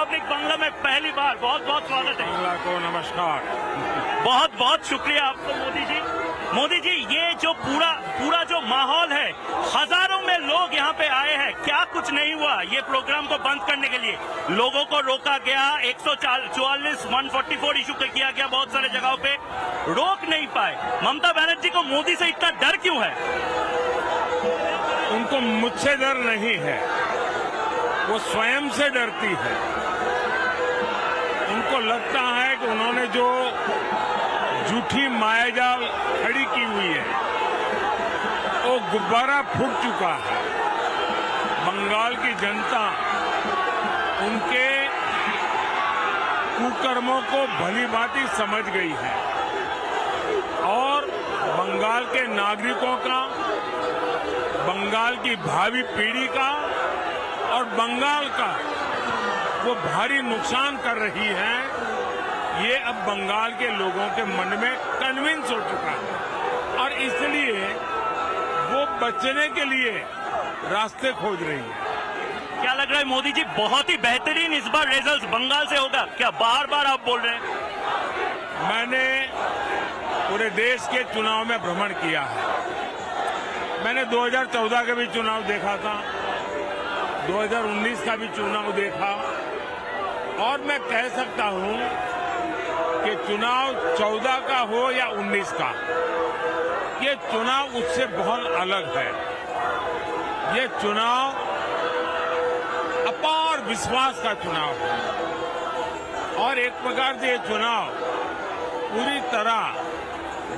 Republic Bangla में पहली बार बहुत बहुत स्वागत है। बांग्ला को नमस्कार। बहुत बहुत शुक्रिया आपको मोदी जी। मोदी जी, ये जो पूरा जो माहौल है, हजारों में लोग यहाँ पे आए हैं, क्या कुछ नहीं हुआ ये प्रोग्राम को बंद करने के लिए? लोगों को रोका गया, 144 144 इशू किया गया, बहुत सारे जगहों पे रोक नहीं पाए। ममता बनर्जी को मोदी से इतना डर क्यों है? उनको मुझसे डर नहीं है, वो स्वयं से डरती है। उनको लगता है कि उन्होंने जो झूठी मायाजाल खड़ी की हुई है वो गुब्बारा फूट चुका है। बंगाल की जनता उनके कुकर्मों को भली भांति समझ गई है और बंगाल के नागरिकों का, बंगाल की भावी पीढ़ी का और बंगाल का वो भारी नुकसान कर रही है। ये अब बंगाल के लोगों के मन में कन्विंस हो चुका है और इसलिए वो बचने के लिए रास्ते खोज रही है। क्या लग रहा है मोदी जी, बहुत ही बेहतरीन इस बार रिजल्ट बंगाल से होगा क्या? बार बार आप बोल रहे हैं। मैंने पूरे देश के चुनाव में भ्रमण किया है। मैंने 2014 का भी चुनाव देखा था, 2019 का भी चुनाव देखा और मैं कह सकता हूं कि चुनाव 14 का हो या 19 का, ये चुनाव उससे बहुत अलग है। ये चुनाव अपार विश्वास का चुनाव है और एक प्रकार से ये चुनाव पूरी तरह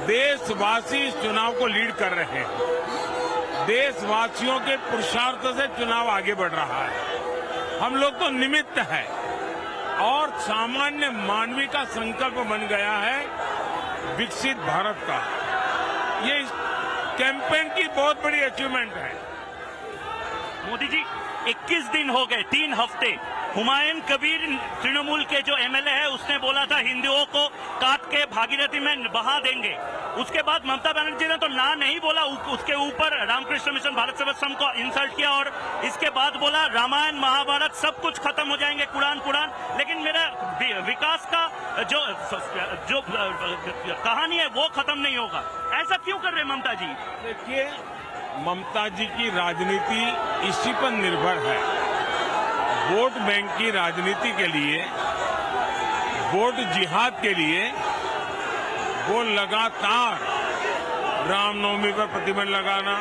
देशवासी इस चुनाव को लीड कर रहे हैं। देशवासियों के पुरुषार्थ से चुनाव आगे बढ़ रहा है। हम लोग तो निमित्त हैं और सामान्य मानवीय का संकल्प बन गया है विकसित भारत का। ये इस कैंपेन की बहुत बड़ी अचीवमेंट है। मोदी जी, 21 दिन हो गए, 3 हफ्ते। हुमायूं कबीर तृणमूल के जो एमएलए है उसने बोला था हिंदुओं को काट के भागीरथी में बहा देंगे। उसके बाद ममता बनर्जी ने तो ना नहीं बोला, उसके ऊपर रामकृष्ण मिशन भारत सेवाश्रम को इंसल्ट किया और इसके बाद बोला रामायण महाभारत सब कुछ खत्म हो जाएंगे, कुरान। लेकिन मेरा विकास का जो कहानी है वो खत्म नहीं होगा। ऐसा क्यों कर रहे ममता जी? देखिए, ममता जी की राजनीति इसी पर निर्भर है। वोट बैंक की राजनीति के लिए, वोट जिहाद के लिए वो लगातार रामनवमी पर प्रतिबंध लगाना,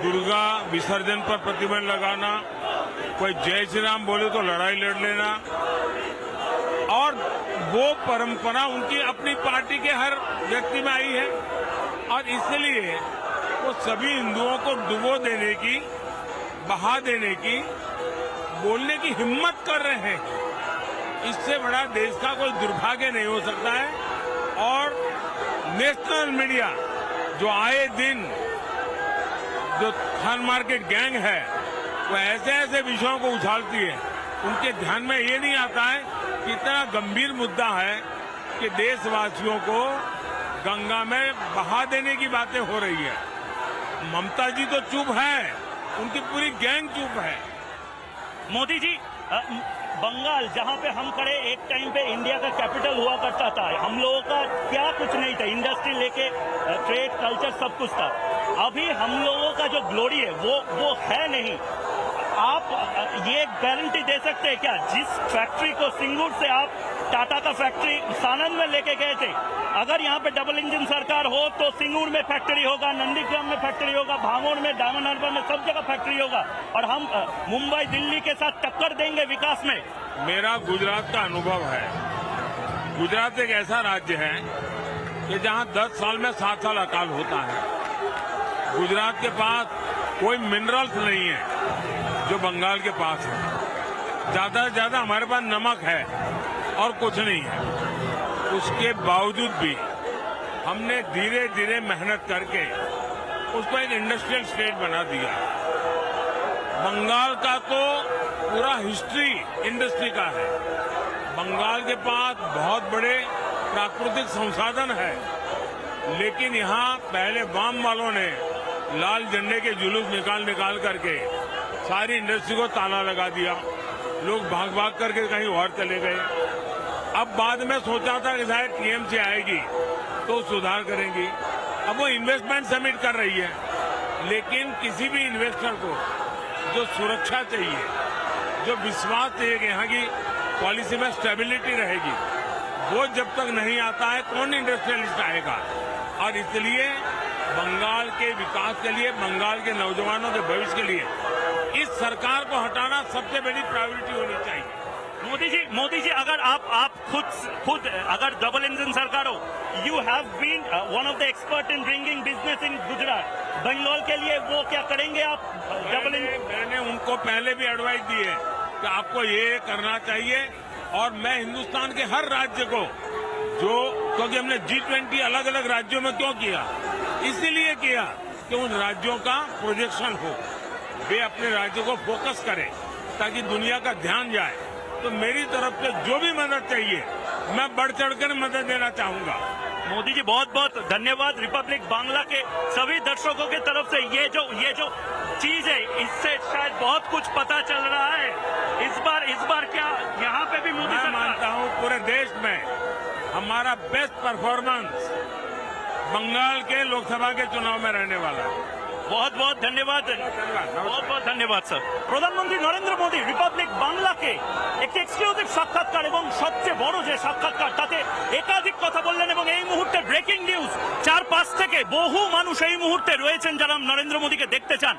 दुर्गा विसर्जन पर प्रतिबंध लगाना, कोई जय श्री राम बोले तो लड़ाई लड़ लेना और वो परंपरा उनकी अपनी पार्टी के हर व्यक्ति में आई है और इसलिए वो सभी हिंदुओं को डुबो देने की, बहा देने की, बोलने की हिम्मत कर रहे हैं। इससे बड़ा देश का कोई दुर्भाग्य नहीं हो सकता है और नेशनल मीडिया जो आए दिन जो खान मार्केट गैंग है वो ऐसे ऐसे विषयों को उछालती है, उनके ध्यान में ये नहीं आता है कि इतना गंभीर मुद्दा है कि देशवासियों को गंगा में बहा देने की बातें हो रही है। ममता जी तो चुप है, उनकी पूरी गैंग चुप है। मोदी जी, बंगाल जहां पे हम खड़े, एक टाइम पे इंडिया का कैपिटल हुआ करता था। हम लोगों का क्या कुछ नहीं था, इंडस्ट्री लेके ट्रेड, कल्चर सब कुछ था। अभी हम लोगों का जो ग्लोरी है वो है नहीं। आप ये गारंटी दे सकते हैं क्या? जिस फैक्ट्री को सिंगूर से आप टाटा का फैक्ट्री सानंद में लेके गए थे, अगर यहाँ पे डबल इंजन सरकार हो तो सिंगूर में फैक्ट्री होगा, नंदीग्राम में फैक्ट्री होगा, भांगोड़ में, डायमंड हार्बर में, सब जगह फैक्ट्री होगा और हम मुंबई दिल्ली के साथ टक्कर देंगे विकास में। मेरा गुजरात का अनुभव है। गुजरात एक ऐसा राज्य है कि जहां 10 साल में 7 साल अकाल होता है। गुजरात के पास कोई मिनरल्स नहीं है जो बंगाल के पास है। ज्यादा से ज्यादा हमारे पास नमक है और कुछ नहीं है। उसके बावजूद भी हमने धीरे धीरे मेहनत करके उसको एक इंडस्ट्रियल स्टेट बना दिया। बंगाल का तो पूरा हिस्ट्री इंडस्ट्री का है। बंगाल के पास बहुत बड़े प्राकृतिक संसाधन है, लेकिन यहाँ पहले वाम वालों ने लाल झंडे के जुलूस निकाल करके सारी इंडस्ट्री को ताला लगा दिया। लोग भाग भाग करके कहीं और चले गए। अब बाद में सोचा था कि शायद टीएमसी आएगी तो सुधार करेंगी। अब वो इन्वेस्टमेंट समिट कर रही है, लेकिन किसी भी इन्वेस्टर को जो सुरक्षा चाहिए, जो विश्वास चाहिए कि यहाँ की पॉलिसी में स्टेबिलिटी रहेगी, वो जब तक नहीं आता है कौन इंडस्ट्रियलिस्ट आएगा। और इसलिए बंगाल के विकास के लिए, बंगाल के नौजवानों के भविष्य के लिए इस सरकार को हटाना सबसे बड़ी प्रायोरिटी होनी चाहिए। मोदी जी अगर आप खुद अगर डबल इंजन सरकार हो, you have been one of the expert in bringing business in Gujarat, Bengal के लिए वो क्या करेंगे आप? डबल इंजन मैंने उनको पहले भी एडवाइस दी है कि आपको ये करना चाहिए। और मैं हिंदुस्तान के हर राज्य को क्योंकि हमने G20 अलग अलग राज्यों में क्यों किया, इसीलिए किया कि उन राज्यों का प्रोजेक्शन हो, वे अपने राज्यों को फोकस करें ताकि दुनिया का ध्यान जाए। तो मेरी तरफ से जो भी मदद चाहिए मैं बढ़ चढ़कर मदद देना चाहूंगा। मोदी जी बहुत बहुत धन्यवाद। रिपब्लिक बांग्ला के सभी दर्शकों की तरफ से ये जो चीज है, इससे शायद बहुत कुछ पता चल रहा है। इस बार क्या यहाँ पे भी मोदी मैं मानता हूँ पूरे देश में हमारा बेस्ट परफॉर्मेंस बंगाल के लोकसभा के चुनाव में रहने वाला है। बहुत बहुत धन्यवाद, बहुत बहुत धन्यवाद স্যার। প্রধানমন্ত্রী নরেন্দ্র মোদী রিপাবলিক বাংলাকে একটি এক্সক্লুসিভ সাক্ষাৎকার এবং সবচেয়ে বড় যে সাক্ষাৎকার, তাতে একাধিক কথা বললেন এবং এই মুহূর্তে ব্রেকিং নিউজ, 4-5 থেকে বহু মানুষ এই মুহূর্তে রয়েছেন যারা নরেন্দ্র মোদীকে দেখতে চান।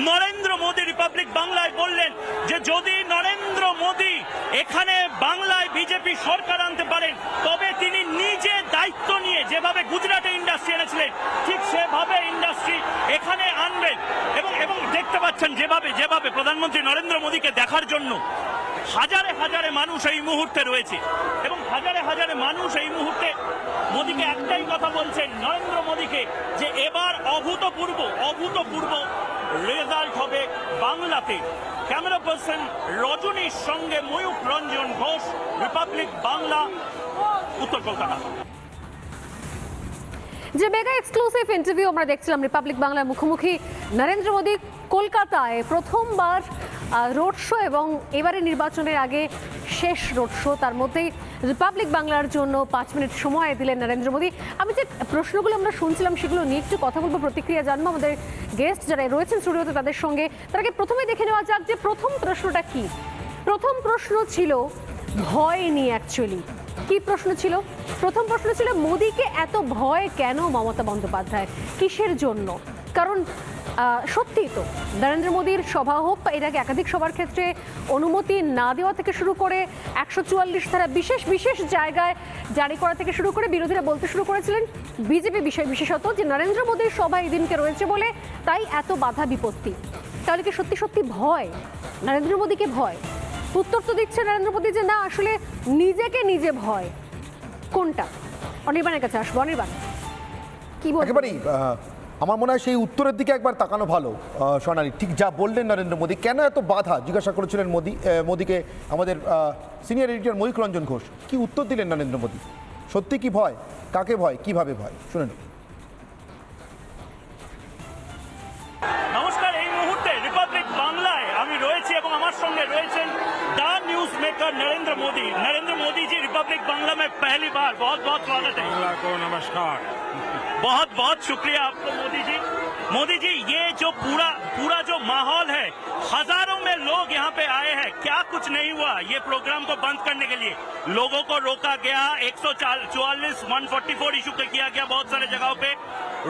নরেন্দ্র মোদী রিপাবলিক বাংলায় বললেন যে যদি নরেন্দ্র মোদী এখানে বাংলায় বিজেপি সরকার আনতে পারেন, তবে তিনি নিজে দায়িত্ব নিয়ে যেভাবে গুজরাটে ইন্ডাস্ট্রি এনেছিলেন ঠিক সেভাবে ইন্ডাস্ট্রি এখানে আনবেন। এবং দেখতে পাচ্ছেন যেভাবে প্রধানমন্ত্রী নরেন্দ্র মোদীকে দেখার জন্য হাজারে হাজারে মানুষ এই মুহূর্তে রয়েছে এবং হাজারে হাজারে মানুষ এই মুহূর্তে মোদীকে একটাই কথা বলছেন, নরেন্দ্র মোদীকে, যে এবার অভূতপূর্ব রেজাল্ট হবে বাংলাতে। ক্যামেরা পার্সন রজনীর সঙ্গে ময়ূক রঞ্জন ঘোষ, রিপাবলিক বাংলা, উত্তর কলকাতা। যে মেগা এক্সক্লুসিভ ইন্টারভিউ আমরা দেখছিলাম রিপাবলিক বাংলার মুখোমুখি নরেন্দ্র মোদী কলকাতায় প্রথমবার রোড শো এবং এবারে নির্বাচনের আগে শেষ রোড শো, তার মধ্যেই রিপাবলিক বাংলার জন্য 5 মিনিট সময় দিলেন নরেন্দ্র মোদী। আমি যে প্রশ্নগুলো আমরা শুনছিলাম সেগুলো নিয়ে একটু কথা বলবো, প্রতিক্রিয়া জানবো আমাদের গেস্ট যারা রয়েছেন স্টুডিওতে তাদের সঙ্গে। তার আগে প্রথমে দেখে নেওয়া যাক যে প্রথম প্রশ্নটা কি। প্রথম প্রশ্ন ছিল ভয় নিয়ে। অ্যাকচুয়ালি কি প্রশ্ন ছিল? প্রথম প্রশ্ন ছিল মোদীকে এত ভয় কেন মমতা বন্দ্যোপাধ্যায়, কিসের জন্য? কারণ সত্যি তো নরেন্দ্র মোদীর সভা হোক বা এর আগে একাধিক সভার ক্ষেত্রে অনুমতি না দেওয়া থেকে শুরু করে 144 ধারা বিশেষ জায়গায় জারি করা থেকে শুরু করে বিরোধীরা বলতে শুরু করেছিলেন, বিজেপি বিষয় বিশেষত, যে নরেন্দ্র মোদীর সভা এই দিনকে রয়েছে বলে তাই এত বাধা বিপত্তি। তাহলে কি সত্যি ভয়, নরেন্দ্র মোদীকে ভয়? উত্তর তো দিচ্ছে নরেন্দ্র মোদী যে না, আসলে নিজে ভয়। কোনটা? অনির্বাণের কাছে আসবো। অনির্বাণ কি বলবেন? একেবারেই আমার মনে হয় সেই উত্তরের দিকে একবার তাকানো ভালো। সোনালী ঠিক যা বললেন নরেন্দ্র মোদী, কেন এত বাধা জিজ্ঞাসা করেছিলেন মোদীকে আমাদের সিনিয়র এডিটর ময়ূক রঞ্জন ঘোষ। কি উত্তর দিলেন নরেন্দ্র মোদী? সত্যি কি ভয়? কাকে ভয়? কিভাবে ভয়? শুনে নিন। নমস্কার, এই মুহূর্তে রিপাবলিক বাংলায় আমি রয়েছি এবং আমার সঙ্গে রয়েছেন the news maker Narendra Modi ji Republic Bangla में पहली बार बहुत बहुत स्वागत है। बांग्ला को नमस्कार। बहुत बहुत शुक्रिया आपको मोदी जी ये जो पूरा जो माहौल है, हजारों में लोग यहाँ पे आए हैं, क्या कुछ नहीं हुआ ये प्रोग्राम को बंद करने के लिए? लोगों को रोका गया, 144 इशू किया गया, बहुत सारे जगहों पे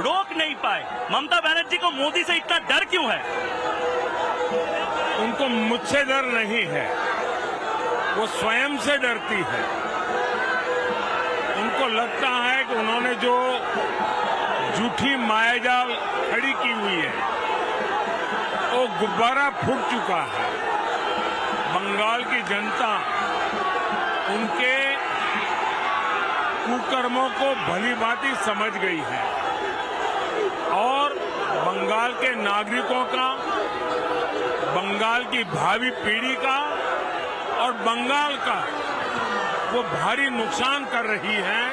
रोक नहीं पाए। ममता बनर्जी को मोदी से इतना डर क्यों है? उनको मुझसे डर नहीं है, वो स्वयं से डरती है। उनको लगता है कि उन्होंने जो झूठी मायाजाल खड़ी की हुई है वो गुब्बारा फूट चुका है। बंगाल की जनता उनके कुकर्मों को भली भांति समझ गई है और बंगाल के नागरिकों का, बंगाल की भावी पीढ़ी का और बंगाल का वो भारी नुकसान कर रही है।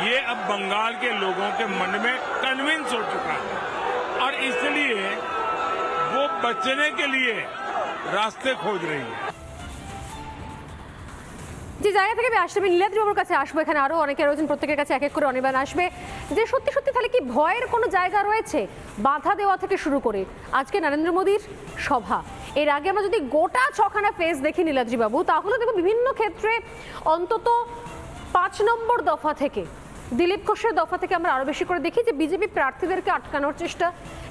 ये अब बंगाल के लोगों के मन में कन्विंस हो चुका है और इसलिए वो बचने के लिए रास्ते खोज रही है। যে জায়গা থেকে আমি আসলে আমি নীলাদ্রি বাবুর কাছে আসবো, এখানে আরও অনেকে রয়েছেন, প্রত্যেকের কাছে এক এক করে অনির্বাণ আসবে, যে সত্যি সত্যি তাহলে কি ভয়ের কোনো জায়গা রয়েছে বাধা দেওয়া থেকে শুরু করে আজকে নরেন্দ্র মোদীর সভা? এর আগে আমরা যদি গোটা ছখানা ফেজ দেখি নীলাদ্রি বাবু, তাহলে দেখো বিভিন্ন ক্ষেত্রে অন্তত 5 নম্বর দফা থেকে, দিলীপ ঘোষের দফা থেকে আমরা আরও বেশি করে দেখি যে বিজেপি প্রার্থীদেরকে আটকানোর চেষ্টা,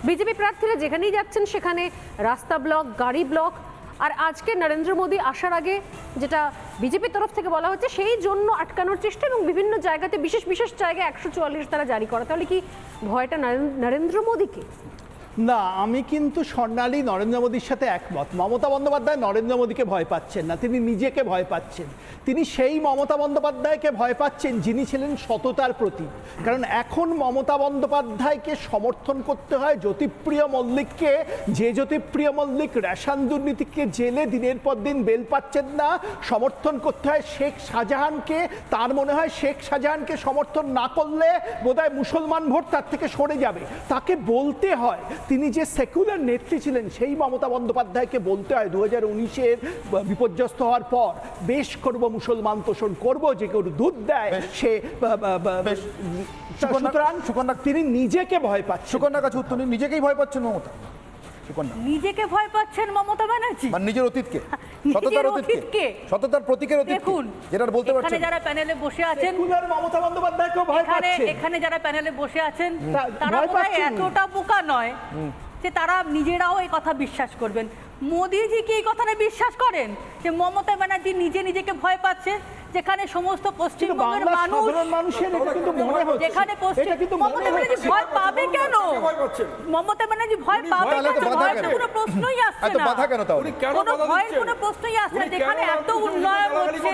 বিজেপি প্রার্থীরা যেখানেই যাচ্ছেন সেখানে রাস্তা ব্লক, গাড়ি ব্লক। আর আজকে নরেন্দ্র মোদী আসার আগে যেটা বিজেপির তরফ থেকে বলা হচ্ছে সেই জন্য আটকানোর চেষ্টা, এবং বিভিন্ন জায়গাতে বিশেষ বিশেষ জায়গায় 144 তারা জারি করা। তাহলে কি ভয়টা নরেন্দ্র মোদীকে? না, আমি কিন্তু স্বর্ণালী নরেন্দ্র মোদীর সাথে একমত। মমতা বন্দ্যোপাধ্যায় নরেন্দ্র মোদীকে ভয় পাচ্ছেন না, তিনি নিজেকে ভয় পাচ্ছেন। তিনি সেই মমতা বন্দ্যোপাধ্যায়কে ভয় পাচ্ছেন যিনি ছিলেন সততার প্রতীক। কারণ এখন মমতা বন্দ্যোপাধ্যায়কে সমর্থন করতে হয় জ্যোতিপ্রিয় মল্লিককে, যে জ্যোতিপ্রিয় মল্লিক রেশন দুর্নীতিকে জেলে দিনের পর দিন বেল পাচ্ছেন না। সমর্থন করতে হয় শেখ শাহজাহানকে। তার মনে হয় শেখ শাহজাহানকে সমর্থন না করলে বোধহয় মুসলমান ভোট তার থেকে সরে যাবে। তাকে বলতে হয়, তিনি যে সেকুলার নেত্রী ছিলেন সেই মমতা বন্দ্যোপাধ্যায়কে বলতে হয় 2019-এর বিপর্যস্ত হওয়ার পর, বেশ করব মুসলমান তোষণ করব, যে কেউ দুধ দেয় সে। সুতরাং তিনি নিজেকে ভয় পাচ্ছেন। সুকন্যার কাছে উত্তর নেই, নিজেকেই ভয় পাচ্ছেন মমতা? সুকন্যা নিজেকে ভয় পাচ্ছেন মমতা ব্যানার্জি, মানে নিজের অতীতকে, নিজের সততার অতীতকে। অতীতকে, সততার প্রতীকের অতীতকে, দেখুন যেটা বলতে এখানে পারছেন। যারা প্যানেলে বসে আছেন, সেকুলার মমতা বন্দ্যোপাধ্যায়কেও ভয় পাচ্ছেন। এখানে যারা প্যানেলে বসে আছেন তারা ভয় বোধহয় পাচ্ছেন। এতটা বোকা নয় যে তারা নিজেরাও এই কথা বিশ্বাস করবেন। মোদিজি কি এই কথাটা বিশ্বাস করেন যে মমতা ব্যানার্জি নিজে নিজেকে ভয় পাচ্ছে? যেখানে সমস্ত পশ্চিমবঙ্গের মানুষ, মানুষের এটা কিন্তু মনে হচ্ছে, যেখানে এটা কিন্তু মমতা ব্যানার্জি ভয় পাবে কেন? মমতা ব্যানার্জি ভয় পাবে তাহলে তো কেন? বাধা ভয়ের কেন? কোনো প্রশ্নই আসছে এত না। বাধা কেন তাহলে? কোনো ভয়ের কোনো প্রশ্নই আসছে না। যেখানে এত উন্নয়ন হচ্ছে,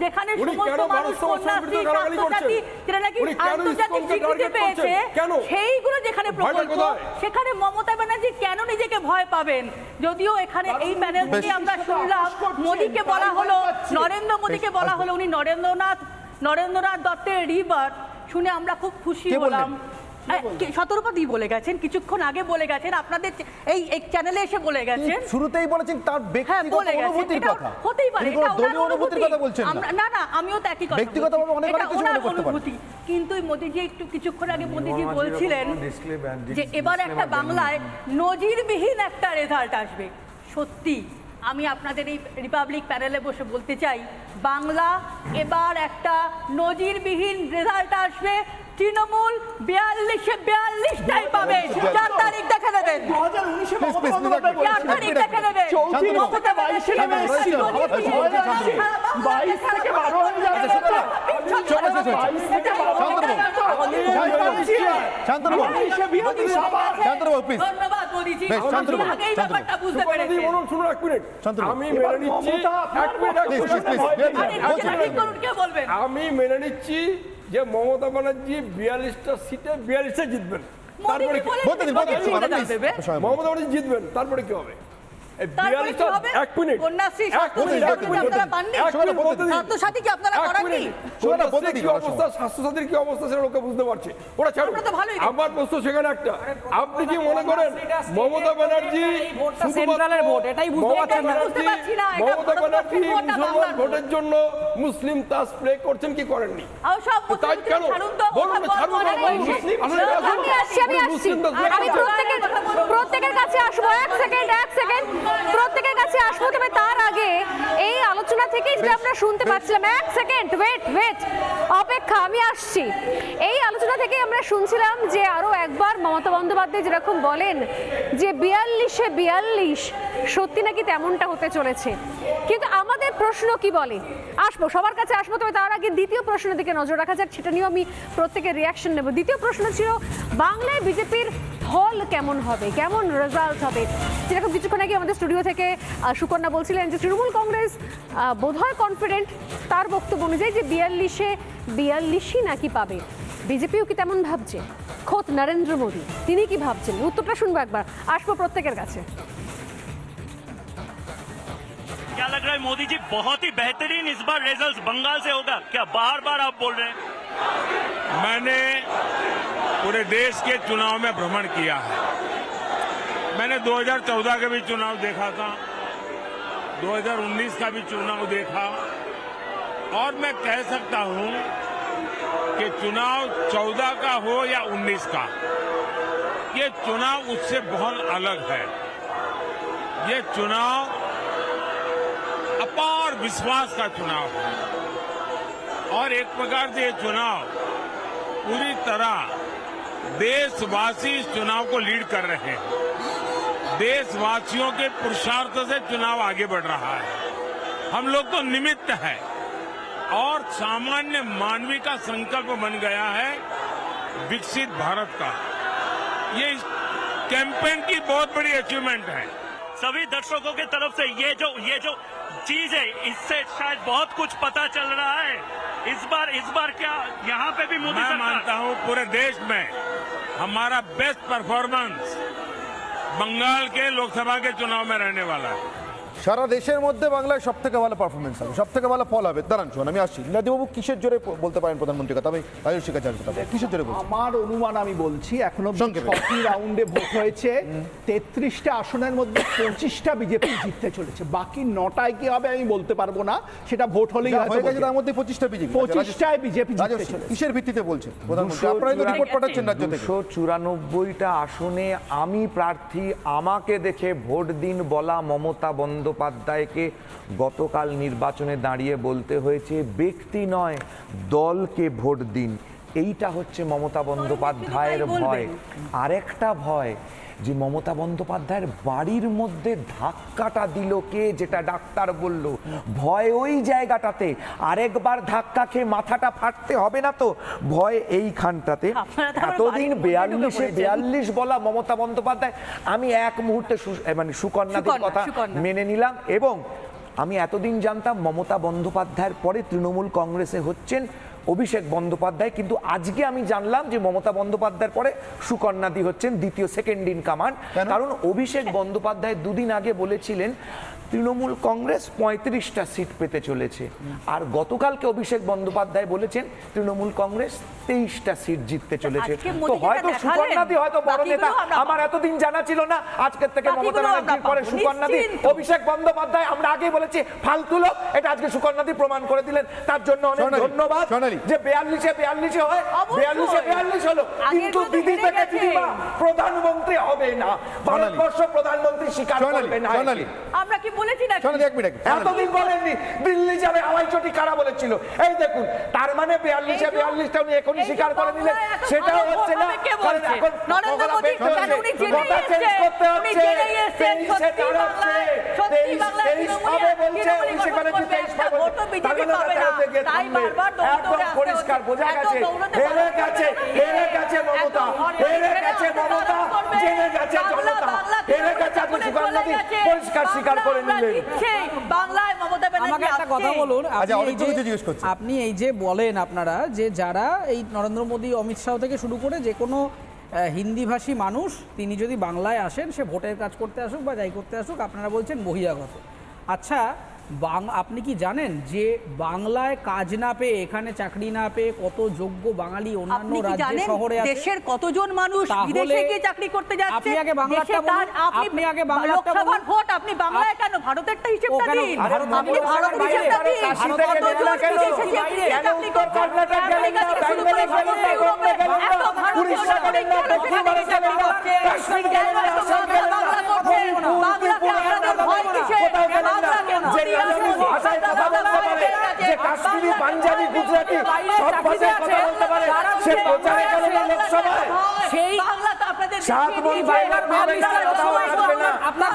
যেখানে সমস্ত মানুষ কন্যাশ্রী, স্বাস্থ্যসাথী, যেটা নাকি আন্তর্জাতিক স্বীকৃতি পেয়েছে, সেইগুলো যেখানে প্রকল্প, সেখানে মমতা ব্যানার্জি কেন নিজেকে ভয় পাবেন? যদিও এখানে এই প্যানেল থেকে আমরা শুনলাম মোদীকে বলা হলো, নরেন্দ্র মোদীকে বলা হলো উনি নরেন্দ্রনাথ দত্তের রিভার, শুনে আমরা খুব খুশি হলাম। শতরূপদি বলে গেছেন, কিছুক্ষণ আগে বলে গেছেন, আপনাদের এই চ্যানেলে এসে বলে গেছেন, শুরুতেই বলেছেন তার ব্যক্তিগত অনুভূতির কথা। হতেই পারে, তিনি কোনো দলীয় অনুভূতির কথা বলছেন না। না, আমিও তো একই কথা ব্যক্তিগতভাবে অনেক এটা কিছু ওনার মনে করতে পারেন। অনুভূতি। কিন্তু মোদিজি একটু কিছুক্ষণ আগে মোদিজি বলছিলেন যে এবার একটা বাংলায় নজিরবিহীন একটা রেজাল্ট আসবে। সত্যি আমি আপনাদের এই রিপাবলিক প্যানেলে বসে বলতে চাই, বাংলা এবার একটা নজিরবিহীন রেজাল্ট আসবে। তৃণমূল 42-42টাই পাবে। 4 তারিখ দেখে নেবেন, 2019-এ মমতা please, বন্দ্যোপাধ্যায় please, 4 তারিখ দেখে নেবেন। 34 থেকে 22 নেমে এসেছিল, 22 থেকে 12 হয়ে যাবে। শান্তনু প্লিজ। ধন্যবাদ মোদিজি, বেশ, শান্তনু, আগে এই ব্যাপারটা বুঝতে পেরেছি। শুনুন এক মিনিট, শান্তনু। আমি মেনে নিচ্ছি, এক মিনিট, ঠিক করুন, কে বলবেন? আমি মেনে নিচ্ছি যে মমতা ব্যানার্জি 42টা সিটে 42 জিতবেন। তারপরে কি? বলতে দিন, মমতা ব্যানার্জি জিতবেন, তারপরে কি হবে? এই তারপরে কি 42টা, হবে? এক মিনিট, কন্যাশ্রী, এক মিনিট, এক মিনিট, আপনারা পাননি? এক মিনিট বলতে দিন। স্বাস্থ্যসাথী কি আপনারা এক করাননি? মিনিট, কন্যাশ্রীর কি অবস্থা, স্বাস্থ্যসাথীর কি অবস্থা সেটা লোকে বুঝতে পারছে। ওরা ছাড়ুন, আমরা তো ভালোই দেখছি। আমার প্রশ্ন সেখানে একটা, আপনি কি মনে করেন মমতা ব্যানার্জি সেন্ট্রালের ভোট, এটাই বুঝতে পারছেন না। বুঝতে পারছি না, এটা মমতা ব্যানার্জি ভারতবর্ষের ভোট না মুসলমান বাংলার ভোট। ভোটের জন্য মুসলিম তাস প্লে করছেন কি করেননি? আর সব তাই মুসলিমকে কেন? ছাড়ুন তো, বলুন ওসব না, ছাড়ুন না, বড় বড় মুসলিম, বড় আসলে আসুন। আমি আসছি মুসলিম তাস play আমি করছেন। প্রত্যেকের কাছে আসবো। এক সেকেন্ড প্রত্যেকের কাছে আসবো। তবে তার আগে এই আলোচনা থেকেই যেটা আমরা শুনতে পাচ্ছিলাম, এক সেকেন্ড ওয়েট অপেক্ষা, আমি আসছি। এই আলোচনা থেকে আমরা শুনছিলাম যে আরো একবার মমতা বন্দ্যোপাধ্যায় যেরকম বলেন যে 42-42 সত্যি নাকি তেমনটা হতে চলেছে। কিন্তু আমাদের প্রশ্ন কি বলে, আসবো, সবার কাছে আসবো। তবে তার আগে দ্বিতীয় প্রশ্নের দিকে নজর রাখা যাক, সেটা নিয়েও আমি প্রত্যেকের রিয়াকশন নেব। দ্বিতীয় প্রশ্ন ছিল বাংলায় বিজেপির ফল কেমন হবে, কেমন রেজাল্ট হবে। যেরকম কিছুক্ষণ আগে আমাদের স্টুডিও থেকে সুকন্যা বলছিলেন যে তৃণমূল কংগ্রেস বোধহয় কনফিডেন্ট, তার বক্তব্য অনুযায়ী যে 42-42 নাকি পাবে। বিজেপিও কি তেমন ভাবছে? খোদ নরেন্দ্র মোদী তিনি কি ভাবছেন? উত্তরটা শুনবো একবার, আসবো প্রত্যেকের কাছে। क्या लग रहा है मोदी जी बहुत ही बेहतरीन इस बार रिजल्ट बंगाल से होगा क्या? बार बार आप बोल रहे हैं। मैंने पूरे देश के चुनाव में भ्रमण किया है। मैंने 2014 का भी चुनाव देखा था, 2019 का भी चुनाव देखा, और मैं कह सकता हूं कि चुनाव 14 का हो या 19 का, ये चुनाव उससे बहुत अलग है। ये चुनाव अपार विश्वास का चुनाव है और एक प्रकार से ये चुनाव पूरी तरह देशवासी इस चुनाव को लीड कर रहे हैं। देशवासियों के पुरुषार्थ से चुनाव आगे बढ़ रहा है। हम लोग तो निमित्त है और सामान्य मानवीय का संकल्प बन गया है विकसित भारत का। ये इस कैंपेन की बहुत बड़ी अचीवमेंट है। सभी दर्शकों की तरफ से ये जो चीज है, इससे शायद बहुत कुछ पता चल रहा है। इस बार क्या यहाँ पे भी मोदी मैं सरकार, मानता हूं पूरे देश में हमारा बेस्ट परफॉर्मेंस बंगाल के लोकसभा के चुनाव में रहने वाला है। সারা দেশের মধ্যে বাংলায় সব থেকে ভালো পারফরমেন্স হবে, সব থেকে ভালো ফল হবে। দাঁড়ান শোন, আমি আসছি। নীলাদিবাবু কিসের জোরে বলতে পারেন প্রধানমন্ত্রীর কথা? আমি রাজস্বীর কাছে আসবো। কিসের জোরে বলছেন? আমার অনুমান আমি বলছি এখনো সংক্ষেপে। 6টি রাউন্ডে ভোট হয়েছে, 33টা আসনের মধ্যে 25টা বিজেপি জিততে চলেছে, বাকি 9টায় কি হবে আমি বলতে পারবো না, সেটা ভোট হলেই যা হয়তো হয়ে গেছে বলতে তার মধ্যে 25টা বিজেপি। 25টায় বিজেপি জিততে রাজস্বী চলেছে। কিসের ভিত্তিতে বলছেন প্রধানমন্ত্রী? আপনারাই তো রিপোর্ট পাঠাচ্ছেন রাজ্য থেকে। 294টা আসনে আমি প্রার্থী, আমাকে দেখে ভোট দিন বলা মমতা বন্দ্যোপাধ্যায়কে গতকাল নির্বাচনে দাঁড়িয়ে বলতে হয়েছে ব্যক্তি নয় দলকে ভোট দিন। এইটা হচ্ছে মমতা বন্দ্যোপাধ্যায়ের ভয়। আরেকটা ভয় যে মমতা বন্দ্যোপাধ্যায়ের বাড়ির মধ্যে ধাক্কাটা দিল কে, যেটা ডাক্তার বলল, ভয় ওই জায়গাটাতে। আরেকবার ধাক্কা খেয়ে মাথাটা ফাটতে হবে না তো, ভয় এইখানটাতে। আপনারা তো আবার এতদিন বাড়ির মধ্যে ঢুকে 42 বলা মমতা বন্দ্যোপাধ্যায়, আমি এক মুহূর্তে মানে সুকন্যাদির কথা মেনে নিলাম। এবং আমি এতদিন জানতাম মমতা বন্দ্যোপাধ্যায়ের পরে তৃণমূল কংগ্রেসে হচ্ছেন অভিষেক বন্দ্যোপাধ্যায়, কিন্তু আজকে আমি জানলাম যে মমতা বন্দ্যোপাধ্যায়ের পরে সুকন্যাদি হচ্ছেন দ্বিতীয় সেকেন্ড ইন কমান্ড। কারণ অভিষেক বন্দ্যোপাধ্যায় দুদিন আগে বলেছিলেন তৃণমূল কংগ্রেস 35টা সিট পেতে চলেছে, আর গতকালকে অভিষেক বন্দ্যোপাধ্যায় বলেছেন তৃণমূল কংগ্রেস 23টা সিট জিততে চলেছে। তো হয়তো সুকন্যাদি হয়তো বড় নেতা, আমার এতদিন জানা ছিল না। আজকের থেকে মমতা ব্যানার্জির পরে সুকন্যাদি, অভিষেক বন্দ্যোপাধ্যায় আমরা আগে বলেছি ফালতু লোক, এটা আজকে সুকন্যাদি প্রমাণ করে দিলেন। তার জন্য অনেক ধন্যবাদ। যে 42-এ হয়, 42 হলো, কিন্তু দিদি থেকে দিদিমা প্রধানমন্ত্রী হবে না, ভারতবর্ষ প্রধানমন্ত্রী স্বীকার করবে না। আমরা কি বলেছি না? এতদিন বলেননি দিল্লি যাবে হাওয়াই চটি কারা বলেছিল? এই দেখুন, তার মানে 42টা উনি এখনই স্বীকার করে নিলেন। সেটাও হচ্ছে না, কারণ এখন নরেন্দ্র মোদী উনি জেনে এসেছেন, উনি জেনে এসেছেন সত্যি বাংলায় হবে বলছে, উনি সেখানে 23 পাবে, বিজেপি পাবে না, তাই বারবার একদম পরিষ্কার বোঝা গেছে, হেরে গেছে মমতা, হেরে গেছে মমতা, জেনে গেছে জনতা, হেরে গেছে। আপনি সুকন্যাদি পরিষ্কার স্বীকার করে নিলেন। বাংলায় মমতা ব্যানার্জি আমাকে একটা কথা বলুন, আপনি এই যে বলেন আপনারা যে যারা এই নরেন্দ্র মোদী, অমিত শাহ থেকে শুরু করে যে কোনো হিন্দিভাষী মানুষ তিনি যদি বাংলায় আসেন, সে ভোটের কাজ করতে আসুক বা যাই করতে আসুক, আপনারা বলছেন বহিরাগত। আচ্ছা, আপনি কি জানেন যে বাংলায় কাজ না পেয়ে, এখানে চাকরি না পেয়ে কত যোগ্য বাঙালি অন্যান্য রাজ্যে শহরে আছে? দেশের কতজন মানুষ বিদেশে গিয়ে চাকরি করতে যাচ্ছে? আপনি আগে বাংলাটা বলুন, আপনি আগে বাংলাটা বলুন। লোকসভার ভোট আপনি বাংলায় কেন? ভারতেরটা হিসেবটা দিন, আপনি ভারতের বাইরে, হিসেবটা দিন। ভারতের কাশ্মীরি, পাঞ্জাবি, গুজরাটি সব ভাষায় কথা বলতে পারে, সে প্রচারে গেল না লোকসভায়। সেই বাংলা তো আপনাদের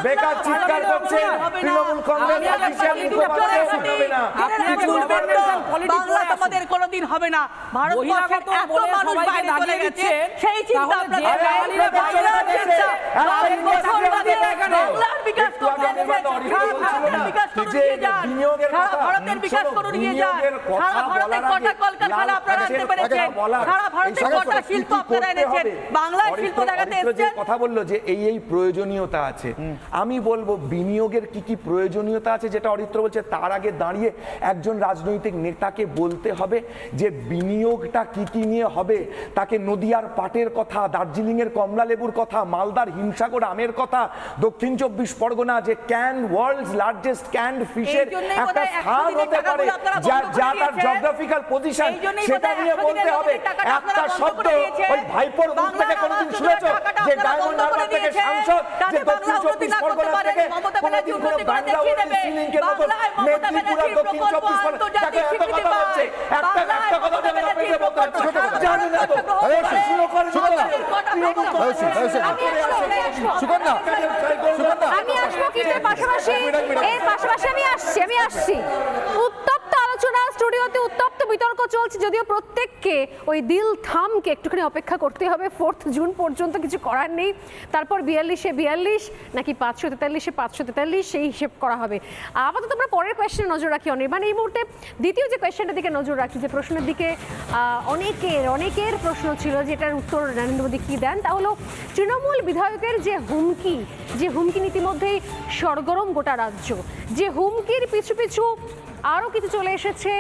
বেকার চিৎকার করছে তৃণমূল কংগ্রেস, বাংলা তোমাদের কোনোদিন হবে না। ভারতবর্ষের এত মানুষ বাইরে চলে গেছে, সেই চিন্তা আপনাদের বাংলার বিকাশ করতে ভারতের বিকাশ করে নিয়ে যান। সারা ভারতের কটা কলকারখানা আপনারা আনতে পেরেছেন, সারা ভারতের কটা শিল্প আপনারা এনেছেন, বাংলায় শিল্প দেখাতে সৌমিত্র যে এসছেন। কথা বললো যে এই প্রয়োজনীয়তা আছে, আমি বলবো বিনিয়োগের কি কি প্রয়োজনীয়তা আছে যেটা অরিত্র বলছে, তার আগে দাঁড়িয়ে একজন রাজনৈতিক নেতাকে বলতে হবে যে বিনিয়োগটা কি কি নিয়ে হবে। তাকে নদিয়ার পাটের কথা, দার্জিলিং এর কমলা লেবুর কথা, মালদার হিমসাগর আমের কথা, দক্ষিণ 24 পরগনা যে ওয়ার্ল্ডস লার্জেস্ট ক্যান্ড ফিশের এই জন্যই একটা বোধহয় 100 স্থান দিনের হতে পারে, টাকাগুলো আপনারা যা বন্ধ করে যা তার দিয়েছেন। জিওগ্রাফিক্যাল পজিশন, এই জন্যই সেটা বোধহয় নিয়ে 100 বলতে দিনের হবে। টাকাটা একটা আপনারা বন্ধ শব্দ করে দিয়েছেন। ওই ভাইপোর মুখ থেকে বাংলার কোনোদিন আবাস শুনেছো টাকাটা যে আপনারা ডায়মন্ড বন্ধ করে হারবার থেকে দিয়েছেন। সাংসদ যাতে যে বাংলা দক্ষিণ উন্নতি 24 না করতে পরগনা পারেন, থেকে মমতা ব্যানার্জি কোনোদিন কোনো উন্নতি করে বাংলা দেখিয়ে দেবে। লিঙ্কের মতো বাংলায় মমতা মেদিনীপুর আর ব্যানার্জির দক্ষিণ প্রকল্প 24 পরগনা আন্তর্জাতিক এত স্বীকৃতি কথা পায়। হচ্ছে, একটা বাংলায় কথা মমতা বলতে ব্যানার্জির আপনাকে বলতে প্রকল্প ছোট কথা সারা জানেন না তো, ভারতবর্ষে গ্রহণ করে। শুরু করেন আমি আসবো কিন্তু এর পাশাপাশি আমি আসছি উত্তপ্ত আলোচনা, স্টুডিওতে উত্তপ্ত বিতর্ক চলছে, যদিও প্রত্যেককে ওই দিল থামকে একটুখানি অপেক্ষা করতে হবে 4 জুন পর্যন্ত, কিছু করার নেই। তারপর 42-এ 42 নাকি 543-এ 543 সেই হিসেব করা হবে। আপাতত আমরা পরের কোয়েশ্চেনে নজর রাখি অনির্বাণ। এই মুহূর্তে দ্বিতীয় যে কোয়েশ্চেনটার দিকে নজর রাখি, যে প্রশ্নের দিকে অনেকের প্রশ্ন ছিল যেটার উত্তর নরেন্দ্র মোদী কি দেন, তা হলো তৃণমূল বিধায়কের যে হুমকি ইতিমধ্যেই সরগরম গোটা রাজ্য, যে হুমকির পিছু আরও কিছু চলে এসেছে,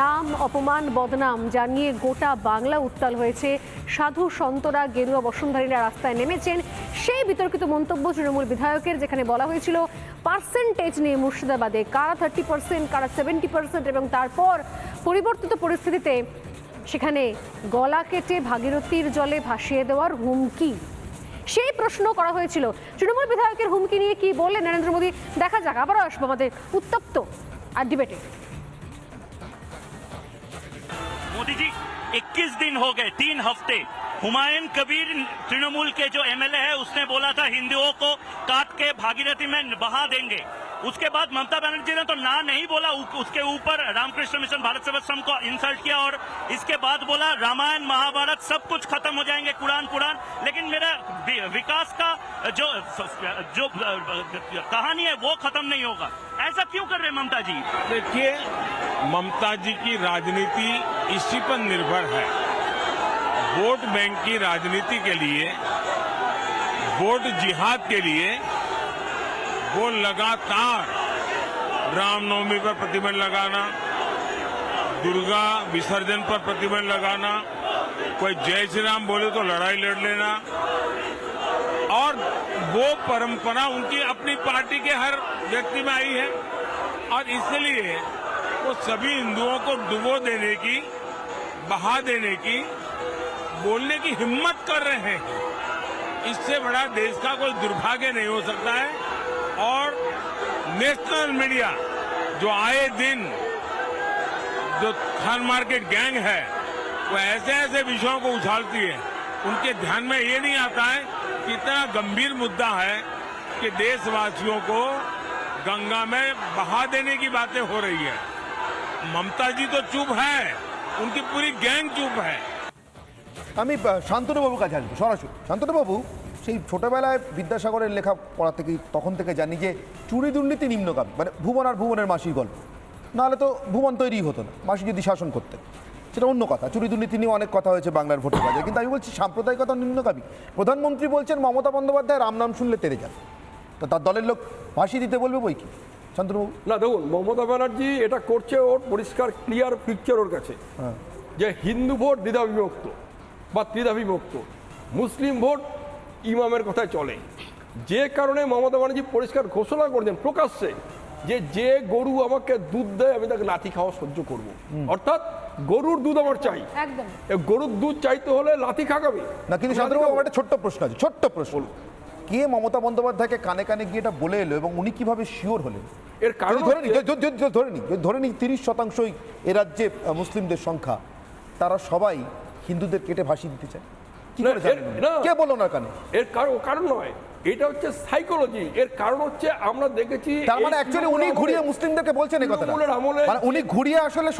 নাম অপমান বদনাম, যা নিয়ে গোটা বাংলা উত্তাল হয়েছে। সাধু সন্তরা গেরুয়া বসুন্ধরাীরা রাস্তায় নেমেছেন। সেই বিতর্কিত মন্তব্য তৃণমূল বিধায়কের, যেখানে বলা হয়েছিল পার্সেন্টেজ নিয়ে মুর্শিদাবাদে কারা 30%, কারা 70%, এবং তারপর পরিবর্তিত পরিস্থিতিতে সেখানে গলা কেটে ভাগীরথীর জলে ভাসিয়ে দেওয়ার হুমকি, সেই প্রশ্ন করা হয়েছিল। তৃণমূল বিধায়কের হুমকি নিয়ে কি বললেন নরেন্দ্র মোদী, দেখা যাক। আবারও আসবো আমাদের উত্তপ্ত আর ডিবেটে। मोदी जी 21 दिन हो गए, 3 हफ्ते। हुमायूं कबीर तृणमूल के जो एमएलए है उसने बोला था हिंदुओं को काट के भागीरथी में बहा देंगे। उसके बाद ममता बनर्जी ने तो ना नहीं बोला, उसके ऊपर रामकृष्ण मिशन भारत सेवाश्रम को इंसल्ट किया और इसके बाद बोला रामायण महाभारत सब कुछ खत्म हो जाएंगे, कुरान पुराण। लेकिन मेरा विकास का जो कहानी है वो खत्म नहीं होगा। ऐसा क्यों कर रहे ममता जी? देखिए, ममता जी की राजनीति इसी पर निर्भर है। वोट बैंक की राजनीति के लिए, वोट जिहाद के लिए वो लगातार रामनवमी पर प्रतिबंध लगाना, दुर्गा विसर्जन पर प्रतिबंध लगाना, कोई जय श्री राम बोले तो लड़ाई लड़ लेना, और वो परंपरा उनकी अपनी पार्टी के हर व्यक्ति में आई है। और इसलिए वो सभी हिंदुओं को डुबो देने की, बहा देने की, बोलने की हिम्मत कर रहे हैं। इससे बड़ा देश का कोई दुर्भाग्य नहीं हो सकता है। और नेशनल मीडिया जो आए दिन जो खान मार्केट गैंग है वो ऐसे ऐसे विषयों को उछालती है, उनके ध्यान में ये नहीं आता है कि इतना गंभीर मुद्दा है कि देशवासियों को गंगा में बहा देने की बातें हो रही है। ममता जी तो चुप है, उनकी पूरी गैंग चुप है। আমি শান্তনুবাবুর কাছে আসবো সরাসরি। শান্তনুবাবু, সেই ছোটবেলায় বিদ্যাসাগরের লেখা পড়া থেকে তখন থেকে জানি যে চুরি দুর্নীতি নিম্নগামী, মানে ভুবন আর ভুবনের মাসির গল্প, নাহলে তো ভুবন তৈরি হতো না, মাসি যদি শাসন করতেন সেটা অন্য কথা। চুরি দুর্নীতি নিয়ে অনেক কথা হয়েছে বাংলার ভোটের বাজারে, কিন্তু আমি বলছি সাম্প্রদায়িকতা নিম্নগামী। প্রধানমন্ত্রী বলছেন মমতা বন্দ্যোপাধ্যায় রাম নাম শুনলে তেড়ে যান, তো তার দলের লোক ফাঁসি দিতে বলবে বই কি? শান্তনুবাবু, না দেখুন, মমতা ব্যানার্জি এটা করছে, ওর পরিষ্কার ক্লিয়ার পিকচার ওর কাছে যে হিন্দু ভোট দ্বিধা বিভক্ত বা ত্রিধা বিভক্ত, মুসলিম ভোট ইমামের কথায় চলে। যে কারণে মমতা ব্যানার্জি পরিষ্কার ঘোষণা করেছেন প্রকাশ্যে যে গরু আমাকে দুধ দেয় আমি তাকে লাথি খাওয়া সহ্য করব। অর্থাৎ গরুর দুধ আমার চাই, একদম গরুর দুধ চাইতে হলে লাথি খাগাবে না। কিন্তু শান্তনুবাবু, আমার একটা ছোট্ট প্রশ্ন আছে, ছোট্ট প্রশ্ন। কে মমতা বন্দ্যোপাধ্যায়কে কানে কানে গিয়ে এটা বলে এলো এবং উনি কিভাবে শিওর হলেন? এর কারণ ধরে নি 30% এ রাজ্যে মুসলিমদের সংখ্যা, তারা সবাই হিন্দুদের কেটে ভাসিয়ে দিতে চায়। কি করে জানেন? কে বললো না কানে? এর কারণ নয়, এটা হচ্ছে সাইকোলজি। এর কারণ হচ্ছে আমরা দেখেছি, তার মানে অ্যাকচুয়ালি উনি ঘুরিয়ে মুসলিমদেরকে বলছেন এই কথাটা, মানে উনি ঘুরিয়ে আসলে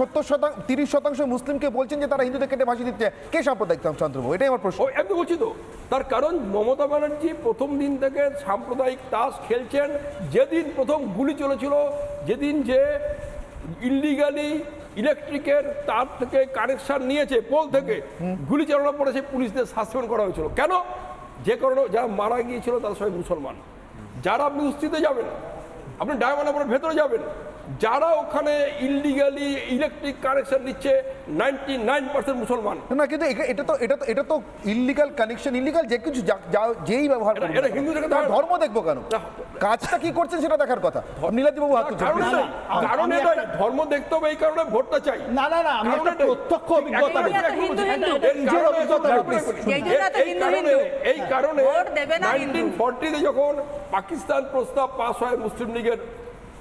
30% মুসলিমকে বলছেন যে তারা হিন্দুদের কেটে ভাসিয়ে দিতে চায়। কে সাম্প্রদায়িক? চন্দ্রবাবু, এটাই আমার প্রশ্ন। আমি বলছি তো, তার কারণ মমতা ব্যানার্জি প্রথম দিন থেকে সাম্প্রদায়িক তাস খেলছেন। যেদিন প্রথম গুলি চলেছিল, যেদিন যে ইলিগালি ইলেকট্রিকের তার থেকে কানেকশন নিয়েছে পোল থেকে, গুলি চালানোর পরে সেই পুলিশদের সাসপেন্ড করা হয়েছিল। কেন? যে কারণে যারা মারা গিয়েছিল তারা সবাই মুসলমান। যারা মসজিদে যাবেন, আপনি ডায়মন্ড হারবারের ভেতরে যাবেন, যারা ওখানে ইললিগালি ইলেকট্রিক কানেকশন দিচ্ছে 99% মুসলমান। না কিন্তু এটা তো ইললিগাল কানেকশন, ইললিগাল যে কিছু যেই ব্যবহার করে এটা হিন্দু থেকে তার ধর্ম দেখবো কেন, কাজটা কি করছেন সেটা দেখার কথা। নীলাদ্রি বাবু হাত তুলছেন। কারণে ধর্ম দেখতে হবে, এই কারণে ভোটটা চাই। না না না, আমি একটা প্রত্যক্ষ অভিজ্ঞতা এই কারণে 1940-তে যখন পাকিস্তান প্রস্তাব পাস হয় মুসলিম লীগের,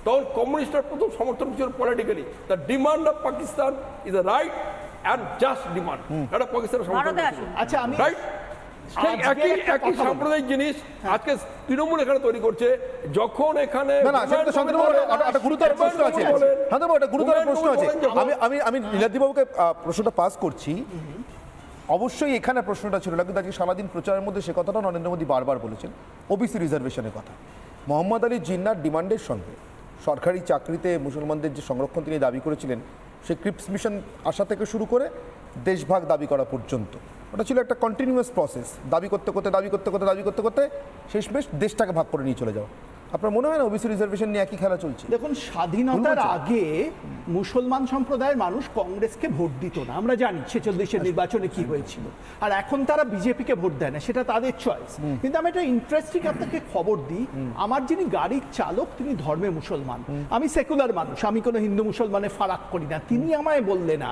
তখন কমিউনিস্টের প্রথম সমর্থন ছিল politically, the demand of Pakistan is a right and just demand. এটা পাকিস্তানের সমর্থন। আচ্ছা, আমি রাইট, একই সাম্প্রদায়িক জিনিস আজকে তৃণমূল এখানে তৈরি করছে। যখন এখানে না না, সেটা তো একটা গুরুতর প্রশ্ন আছে। হ্যাঁ বাবু, একটা গুরুতর প্রশ্ন আছে। আমি নীলাদ্রি বাবুকে প্রশ্নটা পাস করছি। অবশ্যই এখানে প্রশ্নটা ছিল না, কিন্তু আজকে সারাদিন প্রচারের মধ্যে সে কথাটা নরেন্দ্র মোদী বারবার বলেছেন, ওবিসি রিজার্ভেশনের কথা। মোহাম্মদ আলী জিন্নার ডিমান্ডের সঙ্গে সরকারি চাকরিতে মুসলমানদের যে সংরক্ষণ তিনি দাবি করেছিলেন, সেই ক্রিপস মিশন আসা থেকে শুরু করে দেশভাগ দাবি করা পর্যন্ত, ওটা ছিল একটা কন্টিনিউয়াস প্রসেস। দাবি করতে করতে শেষমেশ দেশটাকে ভাগ করে নিয়ে চলে যাওয়া। আপনার মনে হয় না ওবিসি রিজার্ভেশন নিয়ে একই খেলা চলছে? দেখুন, স্বাধীনতার আগে মুসলমান সম্প্রদায়ের মানুষ কংগ্রেসকে ভোট দিত না, আমরা জানি 46-এর নির্বাচনে কি হয়েছিল। আর এখন তারা বিজেপিকে ভোট দেয় না, সেটা তাদের চয়েস। কিন্তু আমি একটা ইন্টারেস্টিং আপনাকে খবর দিই, আমার যিনি গাড়ির চালক তিনি ধর্মে মুসলমান, আমি সেকুলার মানুষ, আমি কোনো হিন্দু মুসলমানে ফারাক করি না। তিনি আমায় বললেন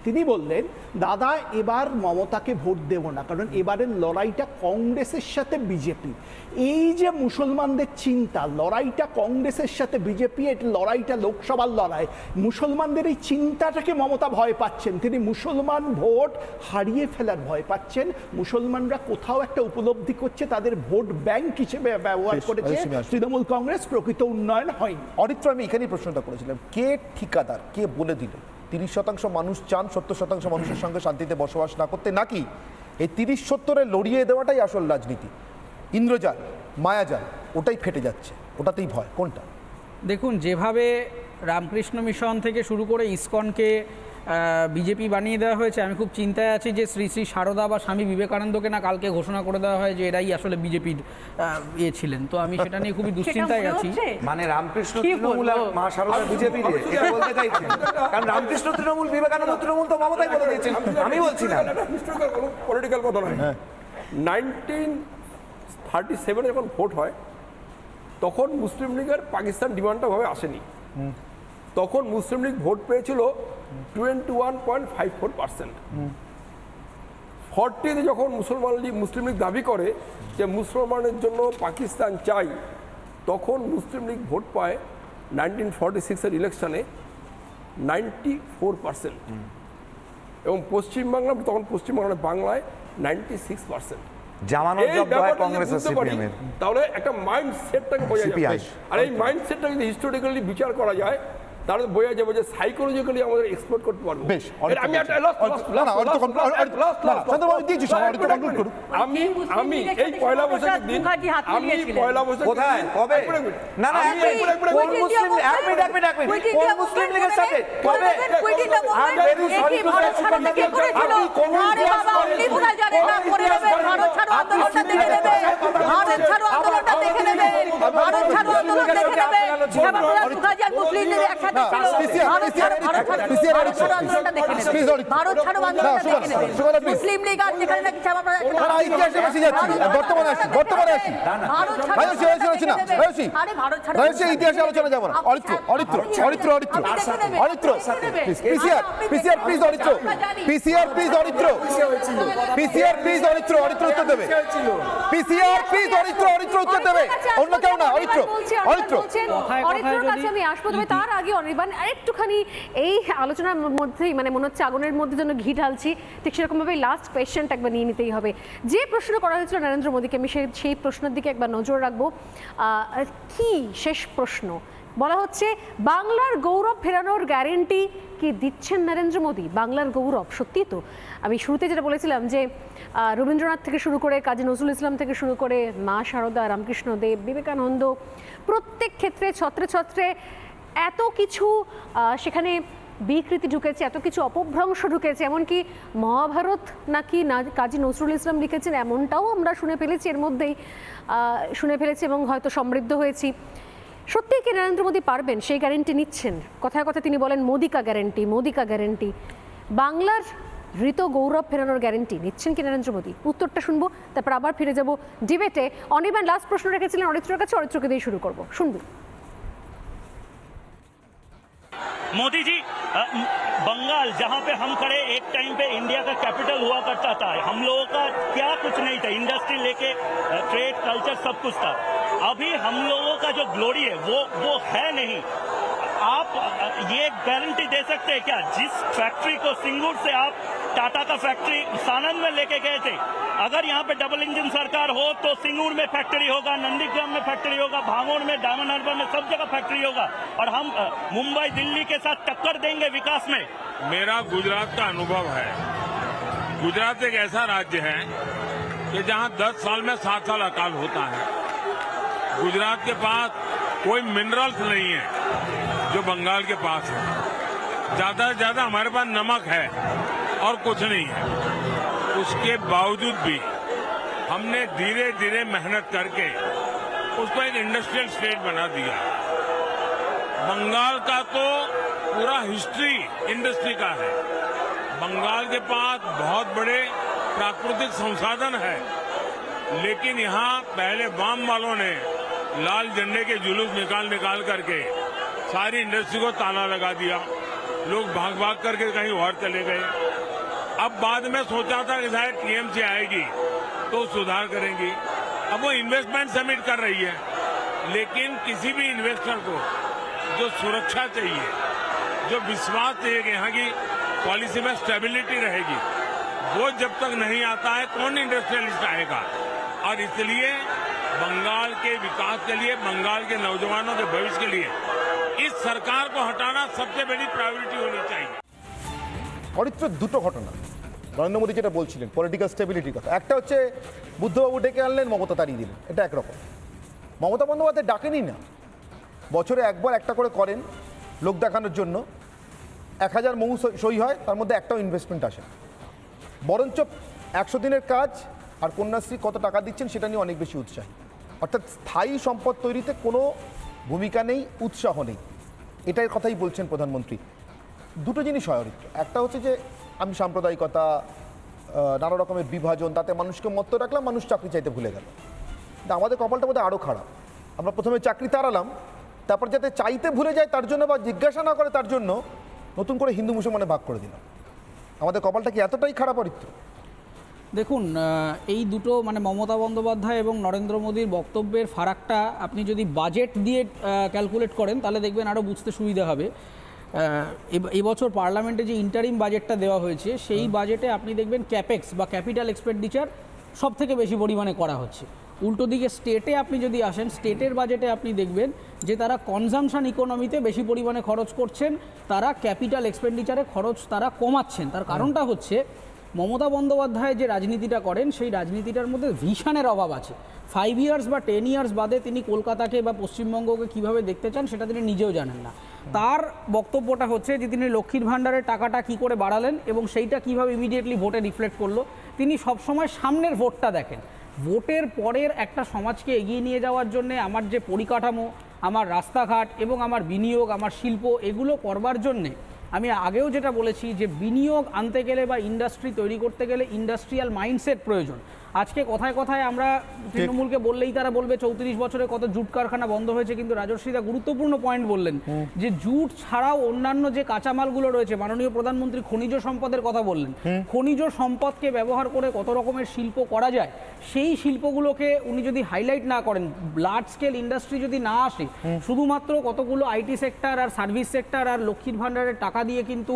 তিনি বললেন, দাদা এবার মমতাকে ভোট দেব না, কারণ এবারের লড়াইটা কংগ্রেসের সাথে বিজেপি। এই যে মুসলমানদের চিন্তা, লড়াইটা কংগ্রেসের সাথে বিজেপি, এই লড়াইটা লোকসভার লড়াই, মুসলমানদের এই চিন্তাটাকে মমতা ভয় পাচ্ছেন। তিনি মুসলমান ভোট হারিয়ে ফেলার ভয় পাচ্ছেন। মুসলমানরা কোথাও একটা উপলব্ধি করছে তাদের ভোট ব্যাংক হিসেবে ব্যবহার করেছে তৃণমূল কংগ্রেস, প্রকৃত উন্নয়ন হয়নি। অরিত্র, আমি এখানেই প্রশ্নটা করেছিলাম, কে ঠিকাদার, কে বলে দিল 30% মানুষ চান 70% মানুষের সঙ্গে শান্তিতে বসবাস না করতে, নাকি এই 30-70-এ লড়িয়ে দেওয়াটাই আসল রাজনীতি? ইন্দ্রজাল, মায়াজাল, ওটাই ফেটে যাচ্ছে, ওটাতেই ভয়, কোনটা? দেখুন, যেভাবে রামকৃষ্ণ মিশন থেকে শুরু করে ইসকনকে বিজেপি বানিয়ে দেওয়া হয়েছে, আমি খুব চিন্তায় আছি যে শ্রী শ্রী সারদা বা স্বামী বিবেকানন্দকে না কালকে ঘোষণা করে দেওয়া হয় যে এরাই আসলে বিজেপির ইয়ে ছিলেন। তো আমি সেটা নিয়ে খুবই দুশ্চিন্তায় আছি। মানে রামকৃষ্ণ তৃণমূল আর মা সারদা বিজেপি এটা বলতে চাইছেন? কারণ রামকৃষ্ণ তৃণমূল, বিবেকানন্দ তৃণমূল তো মমতাই বলে দিয়েছেন, আমি বলছি না। পলিটিক্যাল কথা নয়। 1937 যখন ভোট হয়, তখন মুসলিম লীগের পাকিস্তান ডিমান্ডটা ভাবে আসেনি। তখন মুসলিম লীগ ভোট পেয়েছিল 21.54%। 40-তে যখন মুসলিম লীগ দাবি করে যে মুসলমানের জন্য পাকিস্তান চাই, তখন মুসলিম লীগ ভোট পায় 1946-এর ইলেকশনে 94%। এবং পশ্চিমবাংলা, তখন বাংলায় 96%। জামানত জব্দ হয় কংগ্রেস আর সিপিএমের। তাহলে একটা মাইন্ডসেটটাকে বোঝা যাবে। আর এই মাইন্ডসেটটা যদি হিস্টোরিক্যালি বিচার করা যায়, তাহলে বোঝা যাবে যে সাইকোলজিক্যালি আমাদের এক্সপ্লোর করতে পারবো। বেশ, আমি একটা আমি এই পয়লা বৈশাখের দিন, আমি পয়লা বৈশাখ কোথায় কবে? না না, এক মিনিট, কোন মুসলিম, এক মিনিট, কোন মুসলিম লীগের সাথে কবে? I very sorry to say, আপনি কোন ইতিহাস করেন? ভারত ছাড়ো আন্দোলনটা দেখে নেবে, ভারত ছাড়ো আন্দোলনটা দেখে নেবে, ভারত ছাড়ো আন্দোলন দেখে নেবে। মুখার্জি আর মুসলিম লীগ একসাথে ছিল। ভারত ছাড়ো আন্দোলনটা দেখে নেবে, ভারত ছাড়ো আন্দোলনটা দেখে নেবে। মুসলিম লীগ আর যেখানে নাকি ইতিহাসে বেশি যাচ্ছি, বর্তমানে আসি। ইতিহাসে আলোচনা যাবো না। অরিত্র উত্তর দেবে। উত্তর দেবে, অন্য কেউ না। অরিত্র অরিত্রর কাছে আমি আসবো, তবে তার আগে অনির্বাণ আরেকটুখানি এই আলোচনার মধ্যেই, মানে মনে হচ্ছে আগুনের মধ্যে যেন ঘি ঢালছি, ঠিক সেরকমভাবে লাস্ট কোয়েশ্চেনটা একবার নিয়ে নিতেই হবে। যে প্রশ্ন করা হয়েছিল নরেন্দ্র মোদীকে, আমি সেই প্রশ্নের দিকে একবার নজর রাখবো। কি শেষ প্রশ্ন বলা হচ্ছে, বাংলার গৌরব ফেরানোর গ্যারেন্টি কি দিচ্ছেন নরেন্দ্র মোদী? বাংলার গৌরব সত্যি তো, আমি শুরুতে যেটা বলেছিলাম যে রবীন্দ্রনাথ থেকে শুরু করে কাজী নজরুল ইসলাম থেকে শুরু করে মা সারদা, রামকৃষ্ণ দেব, বিবেকানন্দ, প্রত্যেক ক্ষেত্রে ছত্রে ছত্রে এত কিছু সেখানে বিকৃতি ঢুকেছে, এত কিছু অপভ্রংশ ঢুকেছে, এমনকি মহাভারত নাকি কাজী নজরুল ইসলাম লিখেছেন এমনটাও আমরা শুনে ফেলেছি, এর মধ্যেই শুনে ফেলেছি এবং হয়তো সমৃদ্ধ হয়েছি। সত্যি কি নরেন্দ্র মোদী পারবেন? সেই গ্যারেন্টি নিচ্ছেন? কথায় কথা তিনি বলেন মোদি কা গ্যারেন্টি। বাংলার ঋত গৌরব ফেরানোর গ্যারেন্টি নিচ্ছেন কি নরেন্দ্র মোদী? উত্তরটা শুনবো, তারপর আবার ফিরে যাব ডিবেটে। অনির্বাণ লাস্ট প্রশ্ন রেখেছিলেন অরিত্রর কাছে, অরিত্রকে দিয়ে শুরু করবো, শুনবো। मोदी जी, बंगाल जहां पे हम खड़े एक टाइम पे इंडिया का कैपिटल हुआ करता था, हम लोगों का क्या कुछ नहीं था, इंडस्ट्री लेके ट्रेड कल्चर सब कुछ था। अभी हम लोगों का जो ग्लोरी है वो है नहीं। आप ये गारंटी दे सकते हैं क्या? जिस फैक्ट्री को सिंगूर से आप टाटा का फैक्ट्री सानंद में लेके गए थे, अगर यहाँ पे डबल इंजन सरकार हो तो सिंगूर में फैक्ट्री होगा, नंदीग्राम में फैक्ट्री होगा, भांगोड़ में, डायमंड हार्बर में, सब जगह फैक्ट्री होगा और हम मुंबई दिल्ली के साथ टक्कर देंगे विकास में। मेरा गुजरात का अनुभव है। गुजरात एक ऐसा राज्य है कि जहां 10 साल में 7 साल अकाल होता है। गुजरात के पास कोई मिनरल्स नहीं है जो बंगाल के पास है। ज्यादा से ज्यादा हमारे पास नमक है और कुछ नहीं है। उसके बावजूद भी हमने धीरे धीरे मेहनत करके उसको एक इंडस्ट्रियल स्टेट बना दिया। बंगाल का तो पूरा हिस्ट्री इंडस्ट्री का है। बंगाल के पास बहुत बड़े प्राकृतिक संसाधन है, लेकिन यहाँ पहले वाम वालों ने लाल झंडे के जुलूस निकाल करके सारी इंडस्ट्री को ताला लगा दिया। लोग भाग भाग करके कहीं और चले गए। अब बाद में सोचा था कि शायद टीएमसी आएगी तो सुधार करेंगी। अब वो इन्वेस्टमेंट समिट कर रही है, लेकिन किसी भी इन्वेस्टर को जो सुरक्षा चाहिए, जो विश्वास चाहिए कि यहाँ की पॉलिसी में स्टेबिलिटी रहेगी, वो जब तक नहीं आता है कौन इंडस्ट्रियलिस्ट आएगा। और इसलिए बंगाल के विकास के लिए, बंगाल के नौजवानों के भविष्य के लिए इस सरकार को हटाना सबसे बड़ी प्रायोरिटी होनी चाहिए। অরিত্র দুটো ঘটনা নরেন্দ্র মোদী যেটা বলছিলেন পলিটিক্যাল স্টেবিলিটির কথা, একটা হচ্ছে বুদ্ধবাবু ডেকে আনলেন, মমতা তাড়িয়ে দিলেন, এটা একরকম। মমতা বন্দ্যোপাধ্যায় ডাকেনি না, বছরে একবার একটা করে করেন লোক দেখানোর জন্য, 1000 মৌ সই হয়, তার মধ্যে একটাও ইনভেস্টমেন্ট আসে। বরঞ্চ 100 দিনের কাজ আর কন্যাশ্রী কত টাকা দিচ্ছেন সেটা নিয়ে অনেক বেশি উৎসাহী। অর্থাৎ স্থায়ী সম্পদ তৈরিতে কোনো ভূমিকা নেই, উৎসাহ নেই, এটার কথাই বলছেন প্রধানমন্ত্রী। দুটো জিনিস হয় অরিত্র, একটা হচ্ছে যে আমি সাম্প্রদায়িকতা, নানা রকমের বিভাজন, তাতে মানুষকে মত্ত রাখলাম, মানুষ চাকরি চাইতে ভুলে গেল। কিন্তু আমাদের কপালটা বোধহয় আরও খারাপ। আমরা প্রথমে চাকরি তাড়ালাম, তারপর যাতে চাইতে ভুলে যায় তার জন্য বা জিজ্ঞাসা না করে তার জন্য নতুন করে হিন্দু মুসলমানে ভাগ করে দিলাম। আমাদের কপালটা কি এতটাই খারাপ অরিত্র? দেখুন, এই দুটো মানে মমতা বন্দ্যোপাধ্যায় এবং নরেন্দ্র মোদীর বক্তব্যের ফারাকটা আপনি যদি বাজেট দিয়ে ক্যালকুলেট করেন তাহলে দেখবেন আরও বুঝতে সুবিধা হবে। এবছর পার্লামেন্টে যে ইন্টারিম বাজেটটা দেওয়া হয়েছে সেই বাজেটে আপনি দেখবেন ক্যাপেক্স বা ক্যাপিটাল এক্সপেন্ডিচার সব থেকে বেশি পরিমাণে করা হচ্ছে। উল্টো দিকে স্টেটে আপনি যদি আসেন, স্টেটের বাজেটে আপনি দেখবেন যে তারা কনজামশন ইকোনমিতে বেশি পরিমাণে খরচ করছেন, তারা ক্যাপিটাল এক্সপেন্ডিচারে খরচ তারা কমাচ্ছেন। তার কারণটা হচ্ছে মমতা বন্দ্যোপাধ্যায় যে রাজনীতিটা করেন সেই রাজনীতিটার মধ্যে ভিশনের অভাব আছে। 5 ইয়ার্স বা 10 ইয়ার্স বাদে তিনি কলকাতাকে বা পশ্চিমবঙ্গকে কিভাবে দেখতে চান সেটা তিনি নিজেও জানেন না। তার বক্তব্যটা হচ্ছে যে তিনি লক্ষ্মীর ভাণ্ডারের টাকাটা কি করে বাড়ালেন এবং সেইটা কিভাবে ইমিডিয়েটলি ভোটে রিফ্লেক্ট করলো। তিনি সবসময় সামনের ভোটটা দেখেন। ভোটের পরের একটা সমাজকে এগিয়ে নিয়ে যাওয়ার জন্যে আমার যে পরিকাঠামো, আমার রাস্তাঘাট এবং আমার বিনিয়োগ, আমার শিল্প, এগুলো করবার জন্যে আমি আগেও যেটা বলেছি যে বিনিয়োগ আনতে গেলে বা ইন্ডাস্ট্রি তৈরি করতে গেলে ইন্ডাস্ট্রিয়াল মাইন্ডসেট প্রয়োজন। আজকে কথায় কথায় আমরা তৃণমূলকে বললেই তারা বলবে 34 বছরে কত জুট কারখানা বন্ধ হয়েছে, কিন্তু রাজস্বীদা গুরুত্বপূর্ণ পয়েন্ট বললেন যে জুট ছাড়াও অন্যান্য যে কাঁচামালগুলো রয়েছে, মাননীয় প্রধানমন্ত্রী খনিজ সম্পদের কথা বললেন, খনিজ সম্পদকে ব্যবহার করে কত রকমের শিল্প করা যায়, সেই শিল্পগুলোকে উনি যদি হাইলাইট না করেন, লার্জ স্কেল ইন্ডাস্ট্রি যদি না আসে, শুধুমাত্র কতগুলো আইটি সেক্টর আর সার্ভিস সেক্টর আর লক্ষ্মীর ভাণ্ডারের টাকা দিয়ে কিন্তু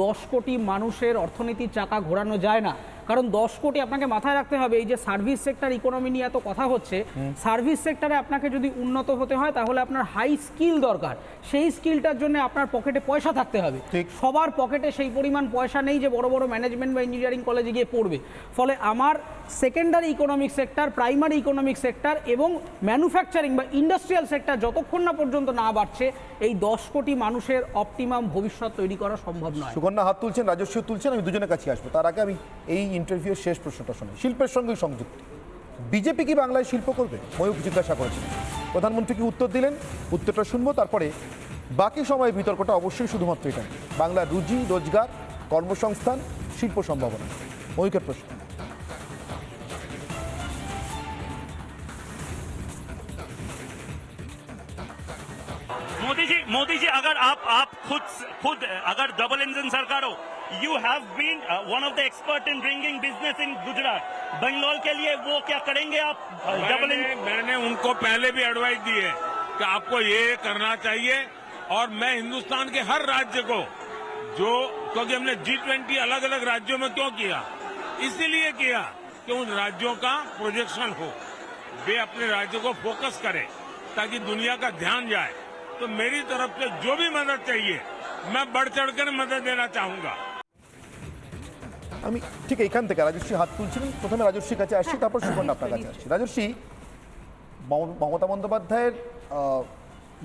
10 কোটি মানুষের অর্থনীতির চাকা ঘোরানো যায় না। কারণ 10 কোটি আপনাকে মাথায় রাখতে হবে, এই যে সার্ভিস সেক্টর ইকোনমি নিয়ে এত কথা হচ্ছে, সার্ভিস সেক্টরে আপনাকে যদি উন্নত হতে হয় তাহলে আপনার হাই স্কিল দরকার। সেই স্কিলটার জন্য আপনার পকেটে পয়সা থাকতে হবে। সবার পকেটে সেই পরিমাণ পয়সা নেই যে বড় বড় ম্যানেজমেন্ট বা ইঞ্জিনিয়ারিং কলেজে গিয়ে পড়বে। ফলে আমার secondary economic sector, primary economic sector এবং ম্যানুফ্যাকচারিং বা ইন্ডাস্ট্রিয়াল সেক্টর যতক্ষণ না পর্যন্ত না বাড়ছে, এই 10 কোটি মানুষের অপটিমাম ভবিষ্যৎ তৈরি করা সম্ভব নয়। সুকন্যা হাত তুলছেন, রাজস্ব তুলছেন, আমি দুজনের কাছে আসবো। তার আগে আমি এই ইন্টারভিউয়ের শেষ প্রশ্নটা শুনি, শিল্পের সঙ্গে সংযুক্ত। বিজেপি কি বাংলায় শিল্প করবে? ময়ূখ জিজ্ঞাসা করেছিলেন, প্রধানমন্ত্রী কি উত্তর দিলেন? উত্তরটা শুনবো, তারপরে বাকি সময় বিতর্কটা অবশ্যই শুধুমাত্র এটা বাংলার রুজি রোজগার, কর্মসংস্থান, শিল্প সম্ভাবনা। ময়ূখের প্রশ্ন। मोदी जी अगर आप खुद अगर डबल इंजन सरकार हो, you have been one of the expert in bringing business in Gujarat, Bangalore के लिए वो क्या करेंगे आप? डबल इंजन मैंने उनको पहले भी एडवाइस दी है कि आपको ये करना चाहिए, और मैं हिंदुस्तान के हर राज्य को जो, क्योंकि हमने G20 अलग अलग राज्यों में क्यों किया, इसीलिए किया कि उन राज्यों का प्रोजेक्शन हो, वे अपने राज्य को फोकस करें ताकि दुनिया का ध्यान जाए। तो मेरी तरफ से जो भी मदद चाहिए मैं बढ़ चढ़कर मदद देना चाहूंगा। আমি ঠিক এইখান থেকে রাজস্বী হাত তুলছিলেন, প্রথমে রাজস্বীর কাছে আসছি, তারপর সুকন্যা আপনার কাছে আসছি। রাজস্বী, মমতা বন্দ্যোপাধ্যায়ের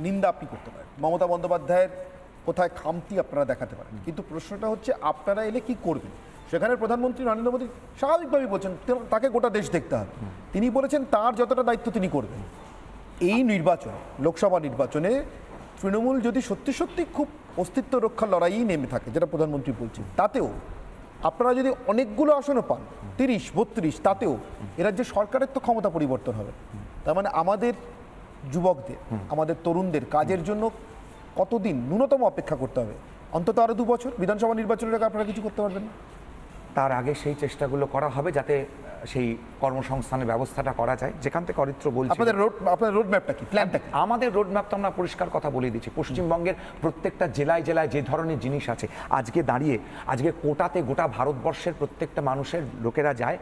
নিন্দা আপনি করতে পারেন, মমতা বন্দ্যোপাধ্যায়ের কোথায় খামতি আপনারা দেখাতে পারেন, কিন্তু প্রশ্নটা হচ্ছে আপনারা এলে কি করবেন? সেখানে প্রধানমন্ত্রী নরেন্দ্র মোদী স্বাভাবিকভাবেই বলছেন তাকে গোটা দেশ দেখতে হবে, তিনি বলেছেন তার যতটা দায়িত্ব তিনি করবেন। এই নির্বাচন, লোকসভা নির্বাচনে তৃণমূল যদি সত্যি সত্যি খুব অস্তিত্ব রক্ষার লড়াইই নেমে থাকে, যেটা প্রধানমন্ত্রী বলছেন, তাতেও আপনারা যদি অনেকগুলো আসনও পান, 30-32, তাতেও এ রাজ্যে সরকারের তো ক্ষমতা পরিবর্তন হবে। তার মানে আমাদের যুবকদের, আমাদের তরুণদের কাজের জন্য কতদিন ন্যূনতম অপেক্ষা করতে হবে? অন্তত আরও 2 বছর। বিধানসভা নির্বাচনের আগে আপনারা কিছু করতে পারবেন না? তার আগে সেই চেষ্টাগুলো করা হবে যাতে সেই কর্মসংস্থানের ব্যবস্থাটা করা যায়, যেখান থেকে অরিত্র বলছি। আপনাদের রোডম্যাপটা কি, প্ল্যানটা কি? আমাদের রোডম্যাপ তো আমরা পরিষ্কার কথা বলে দিচ্ছি। পশ্চিমবঙ্গের প্রত্যেকটা জেলায় জেলায় যে ধরনের জিনিস আছে, আজকে কোটাতে গোটা ভারতবর্ষের প্রত্যেকটা মানুষের লোকেরা যায়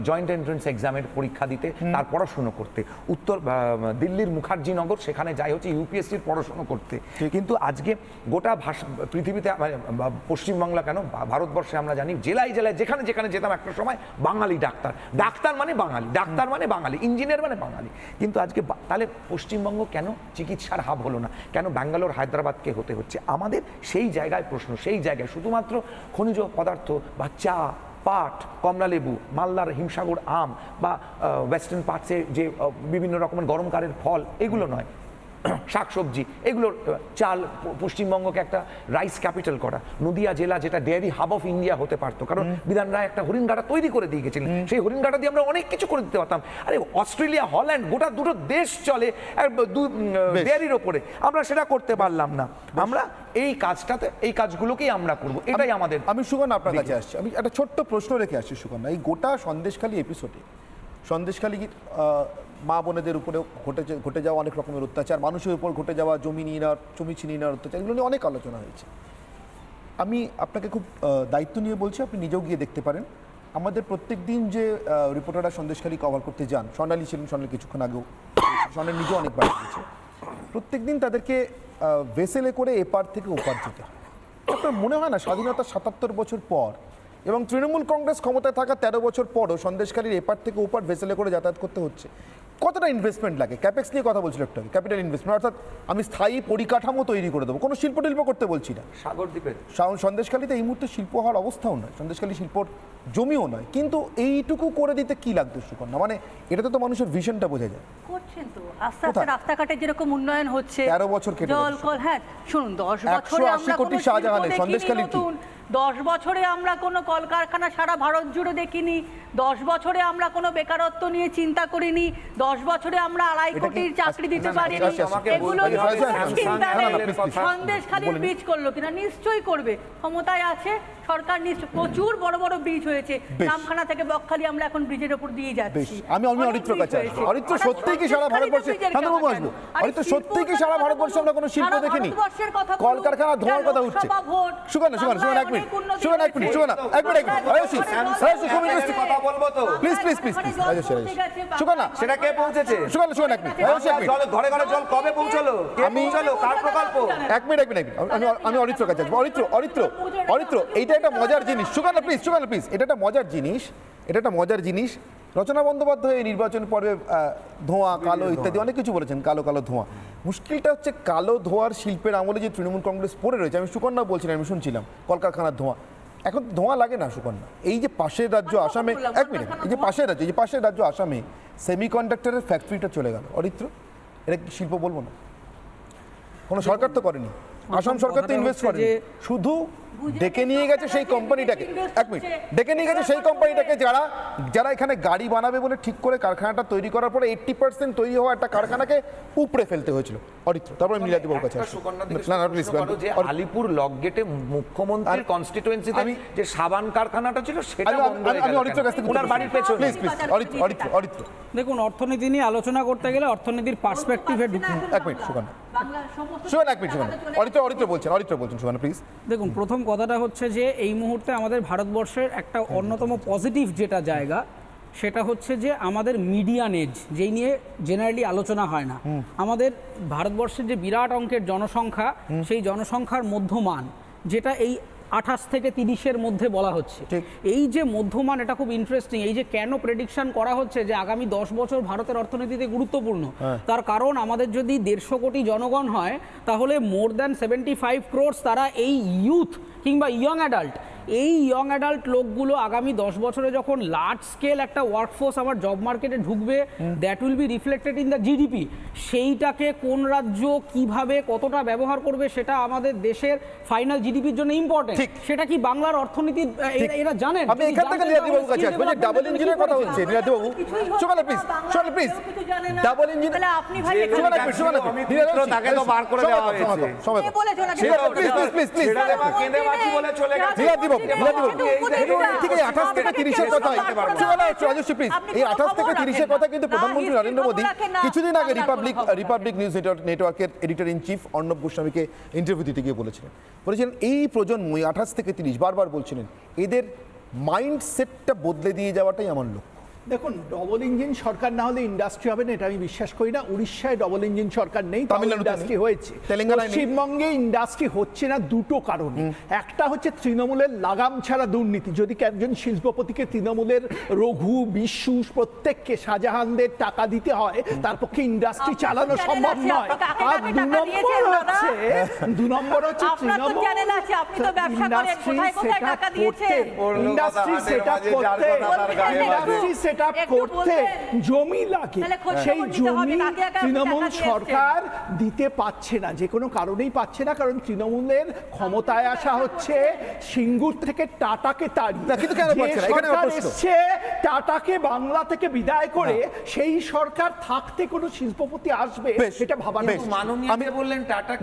জয়েন্ট এন্ট্রান্স এক্সামের পরীক্ষা দিতে, তার পড়াশুনো করতে। উত্তর দিল্লির মুখার্জিনগর, সেখানে যায় হচ্ছে ইউপিএসসির পড়াশুনো করতে। কিন্তু আজকে গোটা পৃথিবীতে, পশ্চিমবাংলা কেন, ভারতবর্ষে আমরা জানি জেলায় জেলায় যেখানে যেখানে যেতাম একটা সময় বাঙালি ডাক্তার মানে বাঙালি, ডাক্তার মানে বাঙালি, ইঞ্জিনিয়ার মানে বাঙালি। কিন্তু আজকে তাহলে পশ্চিমবঙ্গ কেন চিকিৎসার হাব হলো না? কেন ব্যাঙ্গালোর হায়দ্রাবাদকে হতে হচ্ছে? আমাদের সেই জায়গায় প্রশ্ন, সেই জায়গায় শুধুমাত্র খনিজ পদার্থ বা চা, পাট, কমলালেবু, মালদার হিমসাগর আম বা ওয়েস্টার্ন পার্টসে যে বিভিন্ন রকমের গরমকালের ফল, এগুলো নয়, শাকসবজি, এগুলোর চাল, পশ্চিমবঙ্গকে একটা রাইস ক্যাপিটাল করা, নদিয়া জেলা যেটা ডেয়ারি হাব অফ ইন্ডিয়া হতে পারতো, কারণ বিধান রায় একটা হরিণঘাটা তৈরি করে দিয়ে গেছিলেন। সেই হরিণঘাটা দিয়ে আমরা অনেক কিছু করে দিতে পারতাম। আরে অস্ট্রেলিয়া, হল্যান্ড, গোটা দুটো দেশ চলে ডেয়ারির ওপরে, আমরা সেটা করতে পারলাম না। আমরা এই কাজটাতে, এই কাজগুলোকেই আমরা করব, এটাই আমাদের। আমি সুকন্যা আপনার কাছে আসছি, আমি একটা ছোট্ট প্রশ্ন রেখে আসছি। সুকন্যা, এই গোটা সন্দেশখালী এপিসোডে সন্দেশখালী মা বোনেদের উপরে ঘটে যাওয়া অনেক রকমের অত্যাচার, মানুষের উপর ঘটে যাওয়া জমি ছিনিয়ে নেওয়ার অত্যাচার, এগুলো নিয়ে অনেক আলোচনা হয়েছে। আমি আপনাকে খুব দায়িত্ব নিয়ে বলছি, আপনি নিজেও গিয়ে দেখতে পারেন। আমাদের প্রত্যেক দিন যে রিপোর্টাররা সন্দেশখালী কভার করতে যান, স্বর্ণালী ছিলেন, স্বর্ণালী কিছুক্ষণ আগেও, স্বর্ণালী নিজেও অনেকবার গিয়েছে, প্রত্যেক দিন তাদেরকে ভেসেলে করে এপার থেকে ওপার যেতে হয়। আপনার মনে হয় না স্বাধীনতার 77 বছর পর এবং তৃণমূল কংগ্রেস ক্ষমতায় থাকা 13 বছর পরও সন্দেশখালীর এপার থেকে ওপার ভেসেলে করে যাতায়াত করতে হচ্ছে? কতটা ইনভেস্টমেন্ট লাগে? ক্যাপেক্স নিয়ে কথা বলছিল একটু আগে, ক্যাপিটাল ইনভেস্টমেন্ট, অর্থাৎ আমি স্থায়ী পরিকাঠামো তৈরি করে দেবো, কোনো শিল্প করতে বলছি না। সাগরদ্বীপে সন্দেশখালীতে এই মুহূর্তে শিল্প হওয়ার অবস্থাও নয়, সন্দেশখালী শিল্পর জমিও নয়, কিন্তু এইটুকু করে দিতে কি লাগতো সুকন্যা? মানে এটাতে তো মানুষের ভিশনটা বোঝা যায়। করছেন তো আস্তে আস্তে, রাস্তাঘাটে যেরকম উন্নয়ন হচ্ছে, 13 বছর কেটে জল কল, হ্যাঁ শুনুন, 10 বছরে আমরা কোনো শাহজাহানের সন্দেশখালী 10 বছরে আমরা কোনো কলকারখানা সারা ভারত জুড়ে দেখিনি, 10 বছরে আমরা কোনো বেকারত্ব নিয়ে চিন্তা করিনি, 10 বছরে আমরা 2.5 কোটির চাকরি দিতে পারিনি, এগুলো চিন্তা নেই। সন্দেশখালীর ব্রিজ করলো কিনা? নিশ্চয়ই করবে, ক্ষমতায় আছে সরকার, প্রচুর বড় বড় ব্রিজ হয়েছে, নামখানা থেকে বকখালি আমরা এখন ব্রিজের উপর দিয়ে যাচ্ছি। আমি অরিত্র কাছে আসবো। অরিত্র, সত্যি কি সারা ভারতবর্ষে, অরিত্র সত্যি কি সারা ভারতবর্ষে আমরা কোনো শিল্প দেখিনি? কলকারখানা ধোঁয়ার কথা উঠছে। সুকন্যা, এক মিনিট, সুগনা এক মিনিট রাজস্বী খুব ইন্টারেস্টিং কথা বলবো তো প্লিজ রাজস্বী সুগনা সেটা কে পৌঁছেছে সুগনা এক মিনিট রাজস্বী এক মিনিট জল ঘরে ঘরে জল কবে পৌঁছলো কে পৌঁছলো কার প্রকল্প এক মিনিট আমি অরিত্র কাছে আসবো অরিত্র এইটা একটা মজার জিনিস সুগনা প্লিজ এটা একটা মজার জিনিস রচনা বন্দ্যোপাধ্যায় এই নির্বাচন পর্বে ধোঁয়া কালো ইত্যাদি অনেক কিছু বলেছেন, কালো ধোঁয়া। মুশকিলটা হচ্ছে কালো ধোঁয়ার শিল্পের আমলে যে তৃণমূল কংগ্রেস পড়ে রয়েছে, আমি সুকন্যা বলছিলাম, আমি শুনছিলাম কলকারখানার ধোঁয়া, এখন ধোঁয়া লাগে না সুকন্যা। এই যে পাশের রাজ্য আসামে, এক মিনিট, এই যে পাশের রাজ্য আসামে সেমিকন্ডাক্টরের ফ্যাক্টরিটা চলে গেল, অরিত্র এটা কি শিল্প বলবো না? কোনো সরকার তো করেনি, আসাম সরকার তো ইনভেস্ট করেনি, শুধু ডেকে নিয়ে গেছে সেই কোম্পানিটাকে, এক মিনিট, ডেকে নিয়ে গেছে সেই কোম্পানিটাকে যারা এখানে গাড়ি বানাবে বলে ঠিক করে কারখানাটা তৈরি করার পরে 80% তৈরি হওয়া একটা কারখানাকে উপড়ে ফেলতে হয়েছিল অরিত্র। তারপর আমি নীলাদি বাবুর কাছে আসি। আলিপুর লক গেটে মুখ্যমন্ত্রীর কনস্টিটুয়েন্সিতে যে সাবান কারখানাটা ছিল সেটা বন্ধ হয়ে গেল, আমি অরিত্রের কাছ থেকে ওনার বাড়ির পেছনে। প্লিজ অরিত্র দেখুন, অর্থনীতি নিয়ে আলোচনা করতে গেলে অর্থনীতির পার্সপেক্টিভে ঢুকুন। এক মিনিট সুকন্যা এক মিনিট অরিত্র বলছেন সুকন্যা প্লিজ। দেখুন, প্রথম কথাটা হচ্ছে যে এই মুহূর্তে আমাদের ভারতবর্ষের একটা অন্যতম পজিটিভ যেটা জায়গা, সেটা হচ্ছে যে আমাদের মিডিয়ান এজ, যেই নিয়ে জেনারেলি আলোচনা হয় না। আমাদের ভারতবর্ষের যে বিরাট অঙ্কের জনসংখ্যা, সেই জনসংখ্যার মধ্যমান যেটা এই 28 থেকে 30-এর মধ্যে বলা হচ্ছে, এই যে মধ্যমান, এটা খুব ইন্টারেস্টিং। এই যে কেন প্রেডিকশন করা হচ্ছে যে আগামী 10 বছর ভারতের অর্থনীতিতে গুরুত্বপূর্ণ, তার কারণ আমাদের যদি 150 কোটি জনগণ হয়, তাহলে মোর দ্যান 75 ক্রোর্স তারা এই ইউথ কিংবা ইয়ং অ্যাডাল্ট, এই ইয়ং অ্যাডাল্ট লোকগুলো আগামী 10 বছরে যখন লার্জ স্কেল একটা ওয়ার্কফোর্স আমার জব মার্কেটে ঢুকবে, that will be reflected in the GDP. সেইটাকে কোন রাজ্য কিভাবে কতটা ব্যবহার করবে সেটা আমাদের দেশের ফাইনাল জিডিপির জন্য ইম্পর্টেন্ট। সেটা কি বাংলার অর্থনীতি এরা জানেন? আমি এখান থেকে নীলাদি বাবুর কাছে আসবো, যে ডাবল ইঞ্জিনের কথা হচ্ছে নীলাদি বাবু, সুকন্যা প্লিজ ডাবল ইঞ্জিন, আপনি ভাই তাকে তো বার করে দেওয়া হয়েছে, প্লিজ বলে চলে গেছে। ঠিক আছে, 28 থেকে 30-এর কথা, রাজস্বী প্লিজ, এই 28 থেকে 30-এর কথা কিন্তু প্রধানমন্ত্রী নরেন্দ্র মোদী কিছুদিন আগে রিপাবলিক নিউজ নেটওয়ার্কের এডিটর ইন চিফ অর্ণব গোস্বামীকে ইন্টারভিউ দিতে গিয়ে বলেছিলেন এই প্রজন্মই 28 থেকে 30 বারবার বলছিলেন এদের মাইন্ডসেটটা বদলে দিয়ে যাওয়াটাই আমার লক্ষ্য। দেখুন, ডবল ইঞ্জিন সরকার না হলে ইন্ডাস্ট্রি হবে না, এটা আমি বিশ্বাস করি না। উড়িষ্যায় ডবল ইঞ্জিন সরকার নেই, ইন্ডাস্ট্রি হয়েছে। পশ্চিমবঙ্গে ইন্ডাস্ট্রি হচ্ছে না দুটো কারণ। একটা হচ্ছে তৃণমূলের লাগাম ছাড়া দুর্নীতি। যদি একজন শিল্পপতিকে তৃণমূলের রঘু, বিশ্বু প্রত্যেককে শাহজাহানদের টাকা দিতে হয়, তার পক্ষে ইন্ডাস্ট্রি চালানো সম্ভব নয়। আর দু নম্বর হচ্ছে ইন্ডাস্ট্রি সেট আপ করতে জমি লাগে, সেই জমি তৃণমূল সরকার দিতে পারছে না, যে কোনো কারণেই পাচ্ছে না। কারণ তৃণমূলের ক্ষমতায় আসা হচ্ছে সিঙ্গুর থেকে টাটাকে তাড়িয়ে, এসছে টাটাকে বাংলা থেকে বিদায় করে, সেই সরকার থাকতে কোনো শিল্পপতি আসবে সেটা ভাবা না। আমি বললেন টাটা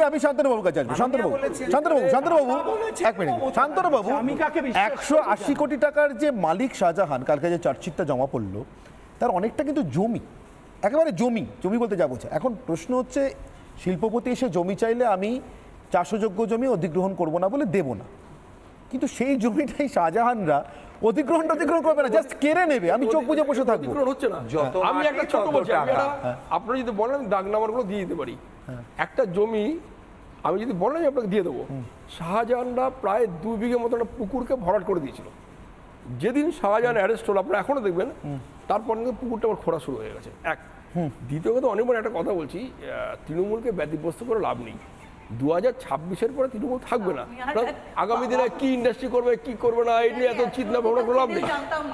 আমি শান্তনুবাবুর কাছে আসবো। শান্তনুবাবু এক মিনিট, শান্তনুবাবু, আমি কাকে 180 কোটি টাকার যে মালিক শাহজাহান, কালকে যে চার্জশিটটা জমা পড়লো, তার অনেকটা কিন্তু জমি, একেবারে জমি বলতে যা বোঝে। এখন প্রশ্ন হচ্ছে, শিল্পপতি এসে জমি চাইলে আমি চাষযোগ্য জমি অধিগ্রহণ করব না বলে দেব না, কিন্তু সেই জমিটাই শাহজাহানরা অধিগ্রহণ করবে না, জাস্ট কেড়ে নেবে, আমি চোখ বুঝে বসে থাকবো। হচ্ছে না, আমি একটা ছোট বলছি, আপনারা যদি বলেন দাগ নাম্বারগুলো দিয়ে দিতে পারি। একটা জমি আমি যদি বলেন আপনাকে দিয়ে দেবো, শাহজাহানরা প্রায় 2 বিঘে মতো একটা পুকুরকে ভরাট করে দিয়েছিল। যেদিন শাহজাহান অ্যারেস্ট হলো, আপনারা এখনো দেখবেন, তারপর কিন্তু পুকুরটা আবার খোঁড়া শুরু হয়ে গেছে। দ্বিতীয় কথা, অনেক বড় একটা কথা বলছি, তৃণমূলকে ব্যতিব্যস্ত করে লাভ নেই। 2026-এর পরে তৃণমূল থাকবে না। আগামী দিনে কি ইন্ডাস্ট্রি করবে কি করবে না, এই নিয়ে এত চিন্তা ভাবনা করে লাভ নেই।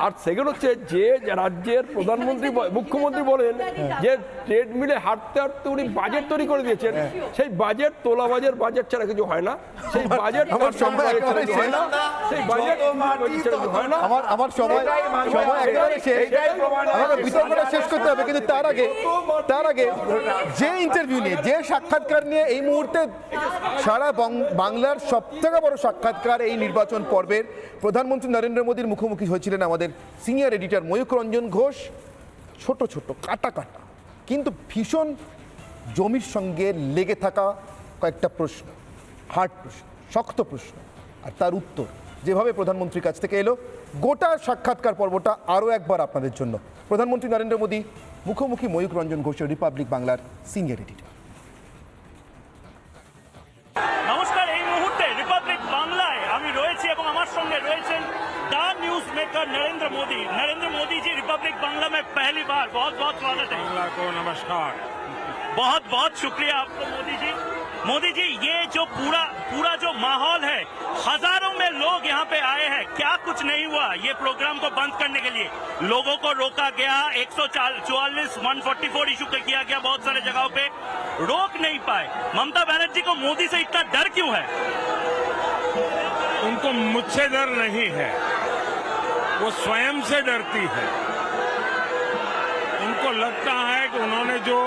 আর সেকেন্ড হচ্ছে, যে রাজ্যের প্রধানমন্ত্রী মুখ্যমন্ত্রী বলেন যে ট্রেডমিলে হাঁটতে হাঁটতে উনি বাজেট তৈরি করে দিয়েছেন, সেই বাজেট তোলাবাজের বাজেট ছাড়া কিছু হয় না, সেই বাজেট আমার সময় একেবারে শেষ, আমাকে বিতর্কটা শেষ করতে হবে। কিন্তু তার আগে যে ইন্টারভিউ নিয়ে, যে সাক্ষাৎকার নিয়ে এই মুহূর্তে সারা বাংলার সবথেকে বড় সাক্ষাৎকার এই নির্বাচন পর্বের, প্রধানমন্ত্রী নরেন্দ্র মোদীর মুখোমুখি হয়েছিলেন আমাদের সিনিয়র এডিটর ময়ূখ রঞ্জন ঘোষ। ছোট কাটা কিন্তু ভীষণ জমির সঙ্গে লেগে থাকা কয়েকটা প্রশ্ন, হার্ড প্রশ্ন, শক্ত প্রশ্ন। আর তার উত্তর যেভাবে প্রধানমন্ত্রীর কাছ থেকে এলো, গোটা সাক্ষাৎকার পর্বটা আরও একবার আপনাদের জন্য। প্রধানমন্ত্রী নরেন্দ্র মোদী মুখোমুখি ময়ূখ রঞ্জন ঘোষ, রিপাবলিক বাংলার সিনিয়র এডিটর। নমস্কার, এই মুহূর্তে রিপাবলিক বাংলায় আমি রয়েছি এবং আমার সঙ্গে রয়েছেন the news maker Narendra Modi ji Republic Bangla में पहली बार बहुत बहुत स्वागत है। बांग्ला को नमस्कार। बहुत बहुत शुक्रिया आपको मोदी जी ये जो पूरा जो माहौल है, हजारों में लोग यहाँ पे आए हैं, क्या कुछ नहीं हुआ ये प्रोग्राम को बंद करने के लिए? लोगों को रोका गया, 144 इशू किया गया, बहुत सारे जगहों पे रोक नहीं पाए। ममता बनर्जी को मोदी से इतना डर क्यों है? उनको मुझसे डर नहीं है, वो स्वयं से डरती है। उनको लगता है कि उन्होंने जो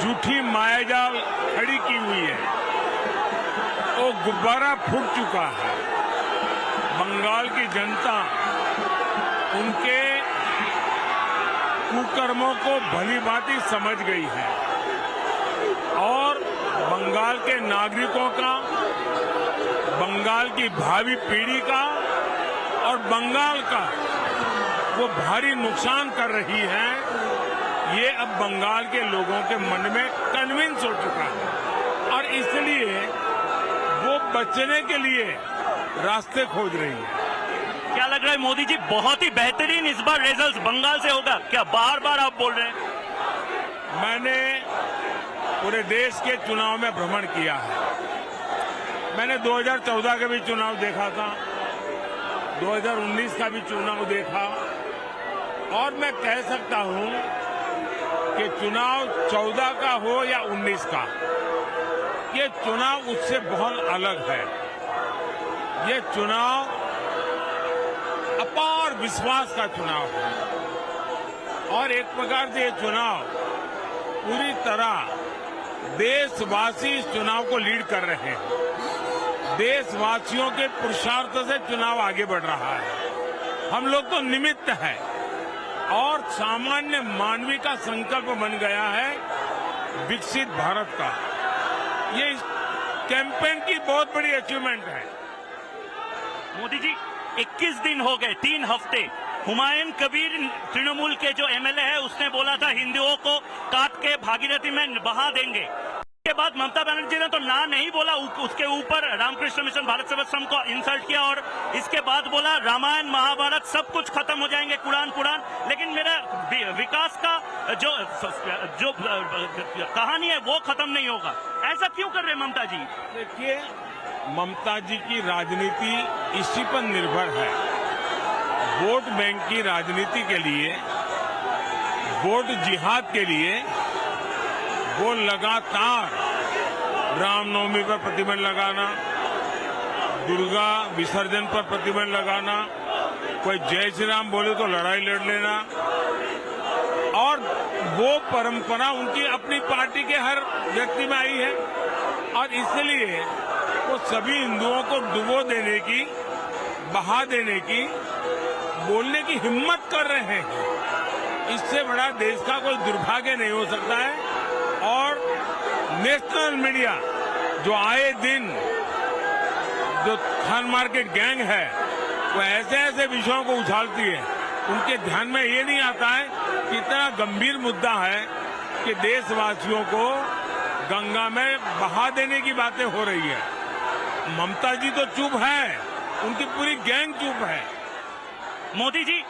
झूठी मायाजाल खड़ी की हुई है वो गुब्बारा फूट चुका है। बंगाल की जनता उनके कुकर्मों को भलीभांति समझ गई है और बंगाल के नागरिकों का, बंगाल की भावी पीढ़ी का और बंगाल का वो भारी नुकसान कर रही है। ये अब बंगाल के लोगों के मन में कन्विंस हो चुका है और इसलिए वो बचने के लिए रास्ते खोज रही है। क्या लग रहा है मोदी जी, बहुत ही बेहतरीन इस बार रिजल्ट बंगाल से होगा क्या? बार बार आप बोल रहे हैं। मैंने पूरे देश के चुनाव में भ्रमण किया है। मैंने 2014 का भी चुनाव देखा था, 2019 का भी चुनाव देखा और मैं कह सकता हूं कि चुनाव 14 का हो या 19 का, ये चुनाव उससे बहुत अलग है। ये चुनाव अपार विश्वास का चुनाव है और एक प्रकार से ये चुनाव पूरी तरह देशवासी इस चुनाव को लीड कर रहे हैं। देशवासियों के पुरुषार्थ से चुनाव आगे बढ़ रहा है। हम लोग तो निमित्त हैं और सामान्य मानवीय का संकल्प बन गया है विकसित भारत का। ये इस कैंपेन की बहुत बड़ी अचीवमेंट है। मोदी जी 21 दिन हो गए, 3 हफ्ते। हुमायूं कबीर तृणमूल के जो एमएलए है उसने बोला था हिंदुओं को काट के भागीरथी में बहा देंगे। के बाद ममता बनर्जी ने तो ना नहीं बोला, उसके ऊपर रामकृष्ण मिशन भारत सेवा संघ को इंसल्ट किया और इसके बाद बोला रामायण महाभारत सब कुछ खत्म हो जाएंगे, कुरान, लेकिन मेरा विकास का जो कहानी है वो खत्म नहीं होगा। ऐसा क्यों कर रहे ममता जी? देखिए, ममता जी की राजनीति इसी पर निर्भर है। वोट बैंक की राजनीति के लिए, वोट जिहाद के लिए वो लगातार रामनवमी पर प्रतिबंध लगाना, दुर्गा विसर्जन पर प्रतिबंध लगाना, कोई जय श्री राम बोले तो लड़ाई लड़ लेना, और वो परंपरा उनकी अपनी पार्टी के हर व्यक्ति में आई है और इसलिए वो सभी हिंदुओं को डुबो देने की, बहा देने की, बोलने की हिम्मत कर रहे हैं। इससे बड़ा देश का कोई दुर्भाग्य नहीं हो सकता है और नेशनल मीडिया जो आए दिन जो खान मार्केट गैंग है वो ऐसे ऐसे विषयों को उछालती है, उनके ध्यान में ये नहीं आता है कि इतना गंभीर मुद्दा है कि देशवासियों को गंगा में बहा देने की बातें हो रही है। ममता जी तो चुप है, उनकी पूरी गैंग चुप है। मोदी जी,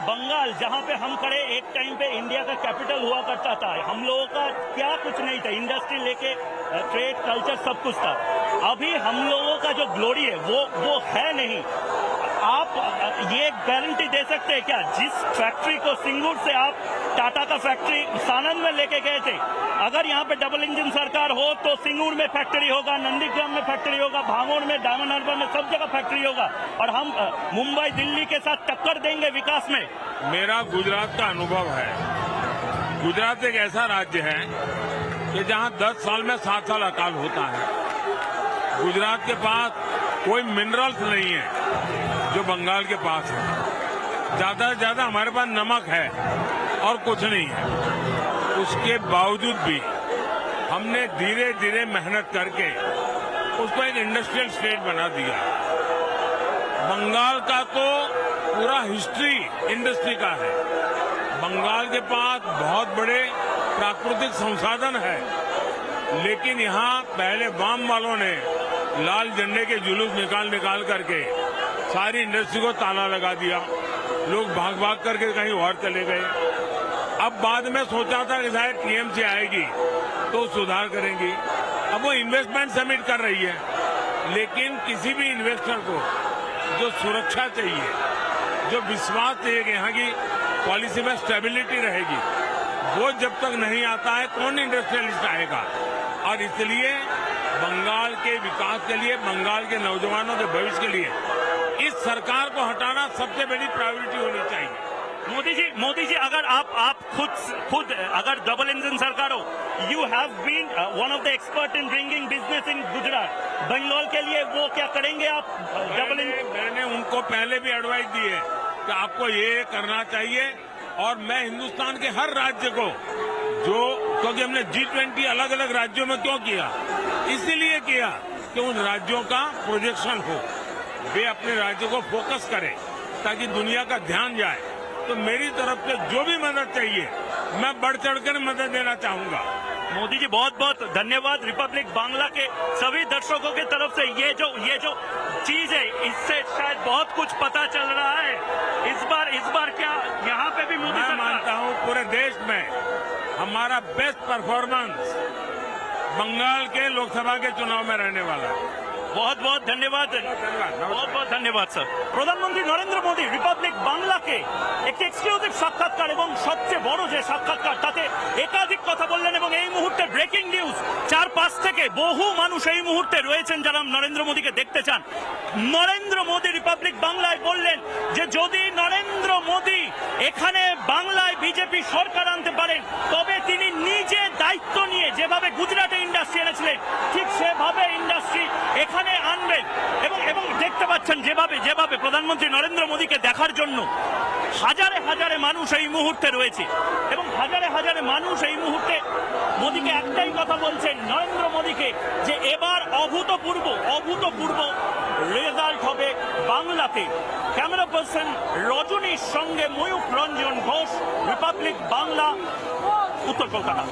बंगाल जहां पे हम खड़े एक टाइम पे इंडिया का कैपिटल हुआ करता था, हम लोगों का क्या कुछ नहीं था, इंडस्ट्री लेके ट्रेड कल्चर सब कुछ था। अभी हम लोगों का जो ग्लोरी है वो है नहीं। आप ये गारंटी दे सकते हैं क्या? जिस फैक्ट्री को सिंगूर से आप टाटा का फैक्ट्री सानंद में लेके गए थे, अगर यहाँ पे डबल इंजन सरकार हो तो सिंगूर में फैक्ट्री होगा, नंदीग्राम में फैक्ट्री होगा, भांगोड़ में, डायमंड हार्बर में, सब जगह फैक्ट्री होगा और हम मुंबई दिल्ली के साथ टक्कर देंगे विकास में। मेरा गुजरात का अनुभव है। गुजरात एक ऐसा राज्य है कि जहां 10 साल में 7 साल अकाल होता है। गुजरात के पास कोई मिनरल्स नहीं है जो बंगाल के पास है। ज्यादा से ज्यादा हमारे पास नमक है और कुछ नहीं है। उसके बावजूद भी हमने धीरे धीरे मेहनत करके उसको एक इंडस्ट्रियल स्टेट बना दिया। बंगाल का तो पूरा हिस्ट्री इंडस्ट्री का है। बंगाल के पास बहुत बड़े प्राकृतिक संसाधन है, लेकिन यहाँ पहले वाम वालों ने लाल झंडे के जुलूस निकाल करके सारी इंडस्ट्री को ताला लगा दिया। लोग भाग भाग करके कहीं और चले गए। अब बाद में सोचा था कि शायद टीएमसी आएगी तो सुधार करेंगी। अब वो इन्वेस्टमेंट समिट कर रही है, लेकिन किसी भी इन्वेस्टर को जो सुरक्षा चाहिए, जो विश्वास चाहिए कि यहाँ की पॉलिसी में स्टेबिलिटी रहेगी, वो जब तक नहीं आता है कौन इंडस्ट्रियलिस्ट आएगा। और इसलिए बंगाल के विकास के लिए, बंगाल के नौजवानों के भविष्य के लिए इस सरकार को हटाना सबसे बड़ी प्रायोरिटी होनी चाहिए। मोदी जी अगर आप खुद अगर डबल इंजन सरकार हो, you have been one of the expert in bringing business in Gujarat, Bangalore के लिए वो क्या करेंगे आप? डबल इंजन मैंने उनको पहले भी एडवाइस दी है कि आपको ये करना चाहिए। और मैं हिंदुस्तान के हर राज्य को क्योंकि हमने G20 अलग अलग राज्यों में क्यों किया, इसीलिए किया कि उन राज्यों का प्रोजेक्शन हो, वे अपने राज्य को फोकस करें ताकि दुनिया का ध्यान जाए। तो मेरी तरफ से जो भी मदद चाहिए मैं बढ़ चढ़कर मदद देना चाहूंगा। मोदी जी बहुत बहुत धन्यवाद। रिपब्लिक बांग्ला के सभी दर्शकों की तरफ से ये जो चीज है, इससे शायद बहुत कुछ पता चल रहा है। इस बार क्या यहाँ पे भी मोदी मैं सरकार, मानता हूँ पूरे देश में हमारा बेस्ट परफॉर्मेंस बंगाल के लोकसभा के चुनाव में रहने वाला है। बहुत बहुत धन्यवाद, बहुत बहुत ধন্যবাদ স্যার। প্রধানমন্ত্রী নরেন্দ্র মোদী রিপাবলিক বাংলাকে একটি এক্সক্লুসিভ সাক্ষাৎকার এবং সবচেয়ে বড় যে সাক্ষাৎকার, তাতে একাধিক কথা বললেন। এবং এই মুহূর্তে ব্রেকিং নিউজ, 4-5 থেকে বহু মানুষ এই মুহূর্তে রয়েছেন যারা নরেন্দ্র মোদীকে দেখতে চান। নরেন্দ্র মোদী রিপাবলিক বাংলায় বললেন যে যদি নরেন্দ্র মোদী এখানে বাংলায় বিজেপি সরকার আনতে পারেন, তবে তিনি নিজে দায়িত্ব নিয়ে যেভাবে গুজরাটে ইন্ডাস্ট্রি এনেছিলেন ঠিক সেভাবে ইন্ডাস্ট্রি এখানে আনবেন। এবং দেখতে পাচ্ছেন যেভাবে প্রধানমন্ত্রী নরেন্দ্র মোদীকে দেখার জন্য হাজারে হাজারে মানুষ এই মুহূর্তে রয়েছে। এবং হাজারে হাজারে মানুষ এই মুহূর্তে মোদীকে একটাই কথা বলছেন, নরেন্দ্র মোদীকে, যে এবার অভূতপূর্ব রেজাল্ট হবে বাংলাতে। ক্যামেরা পার্সন রজনীর সঙ্গে ময়ূক রঞ্জন ঘোষ, রিপাবলিক বাংলা, উত্তর কলকাতা।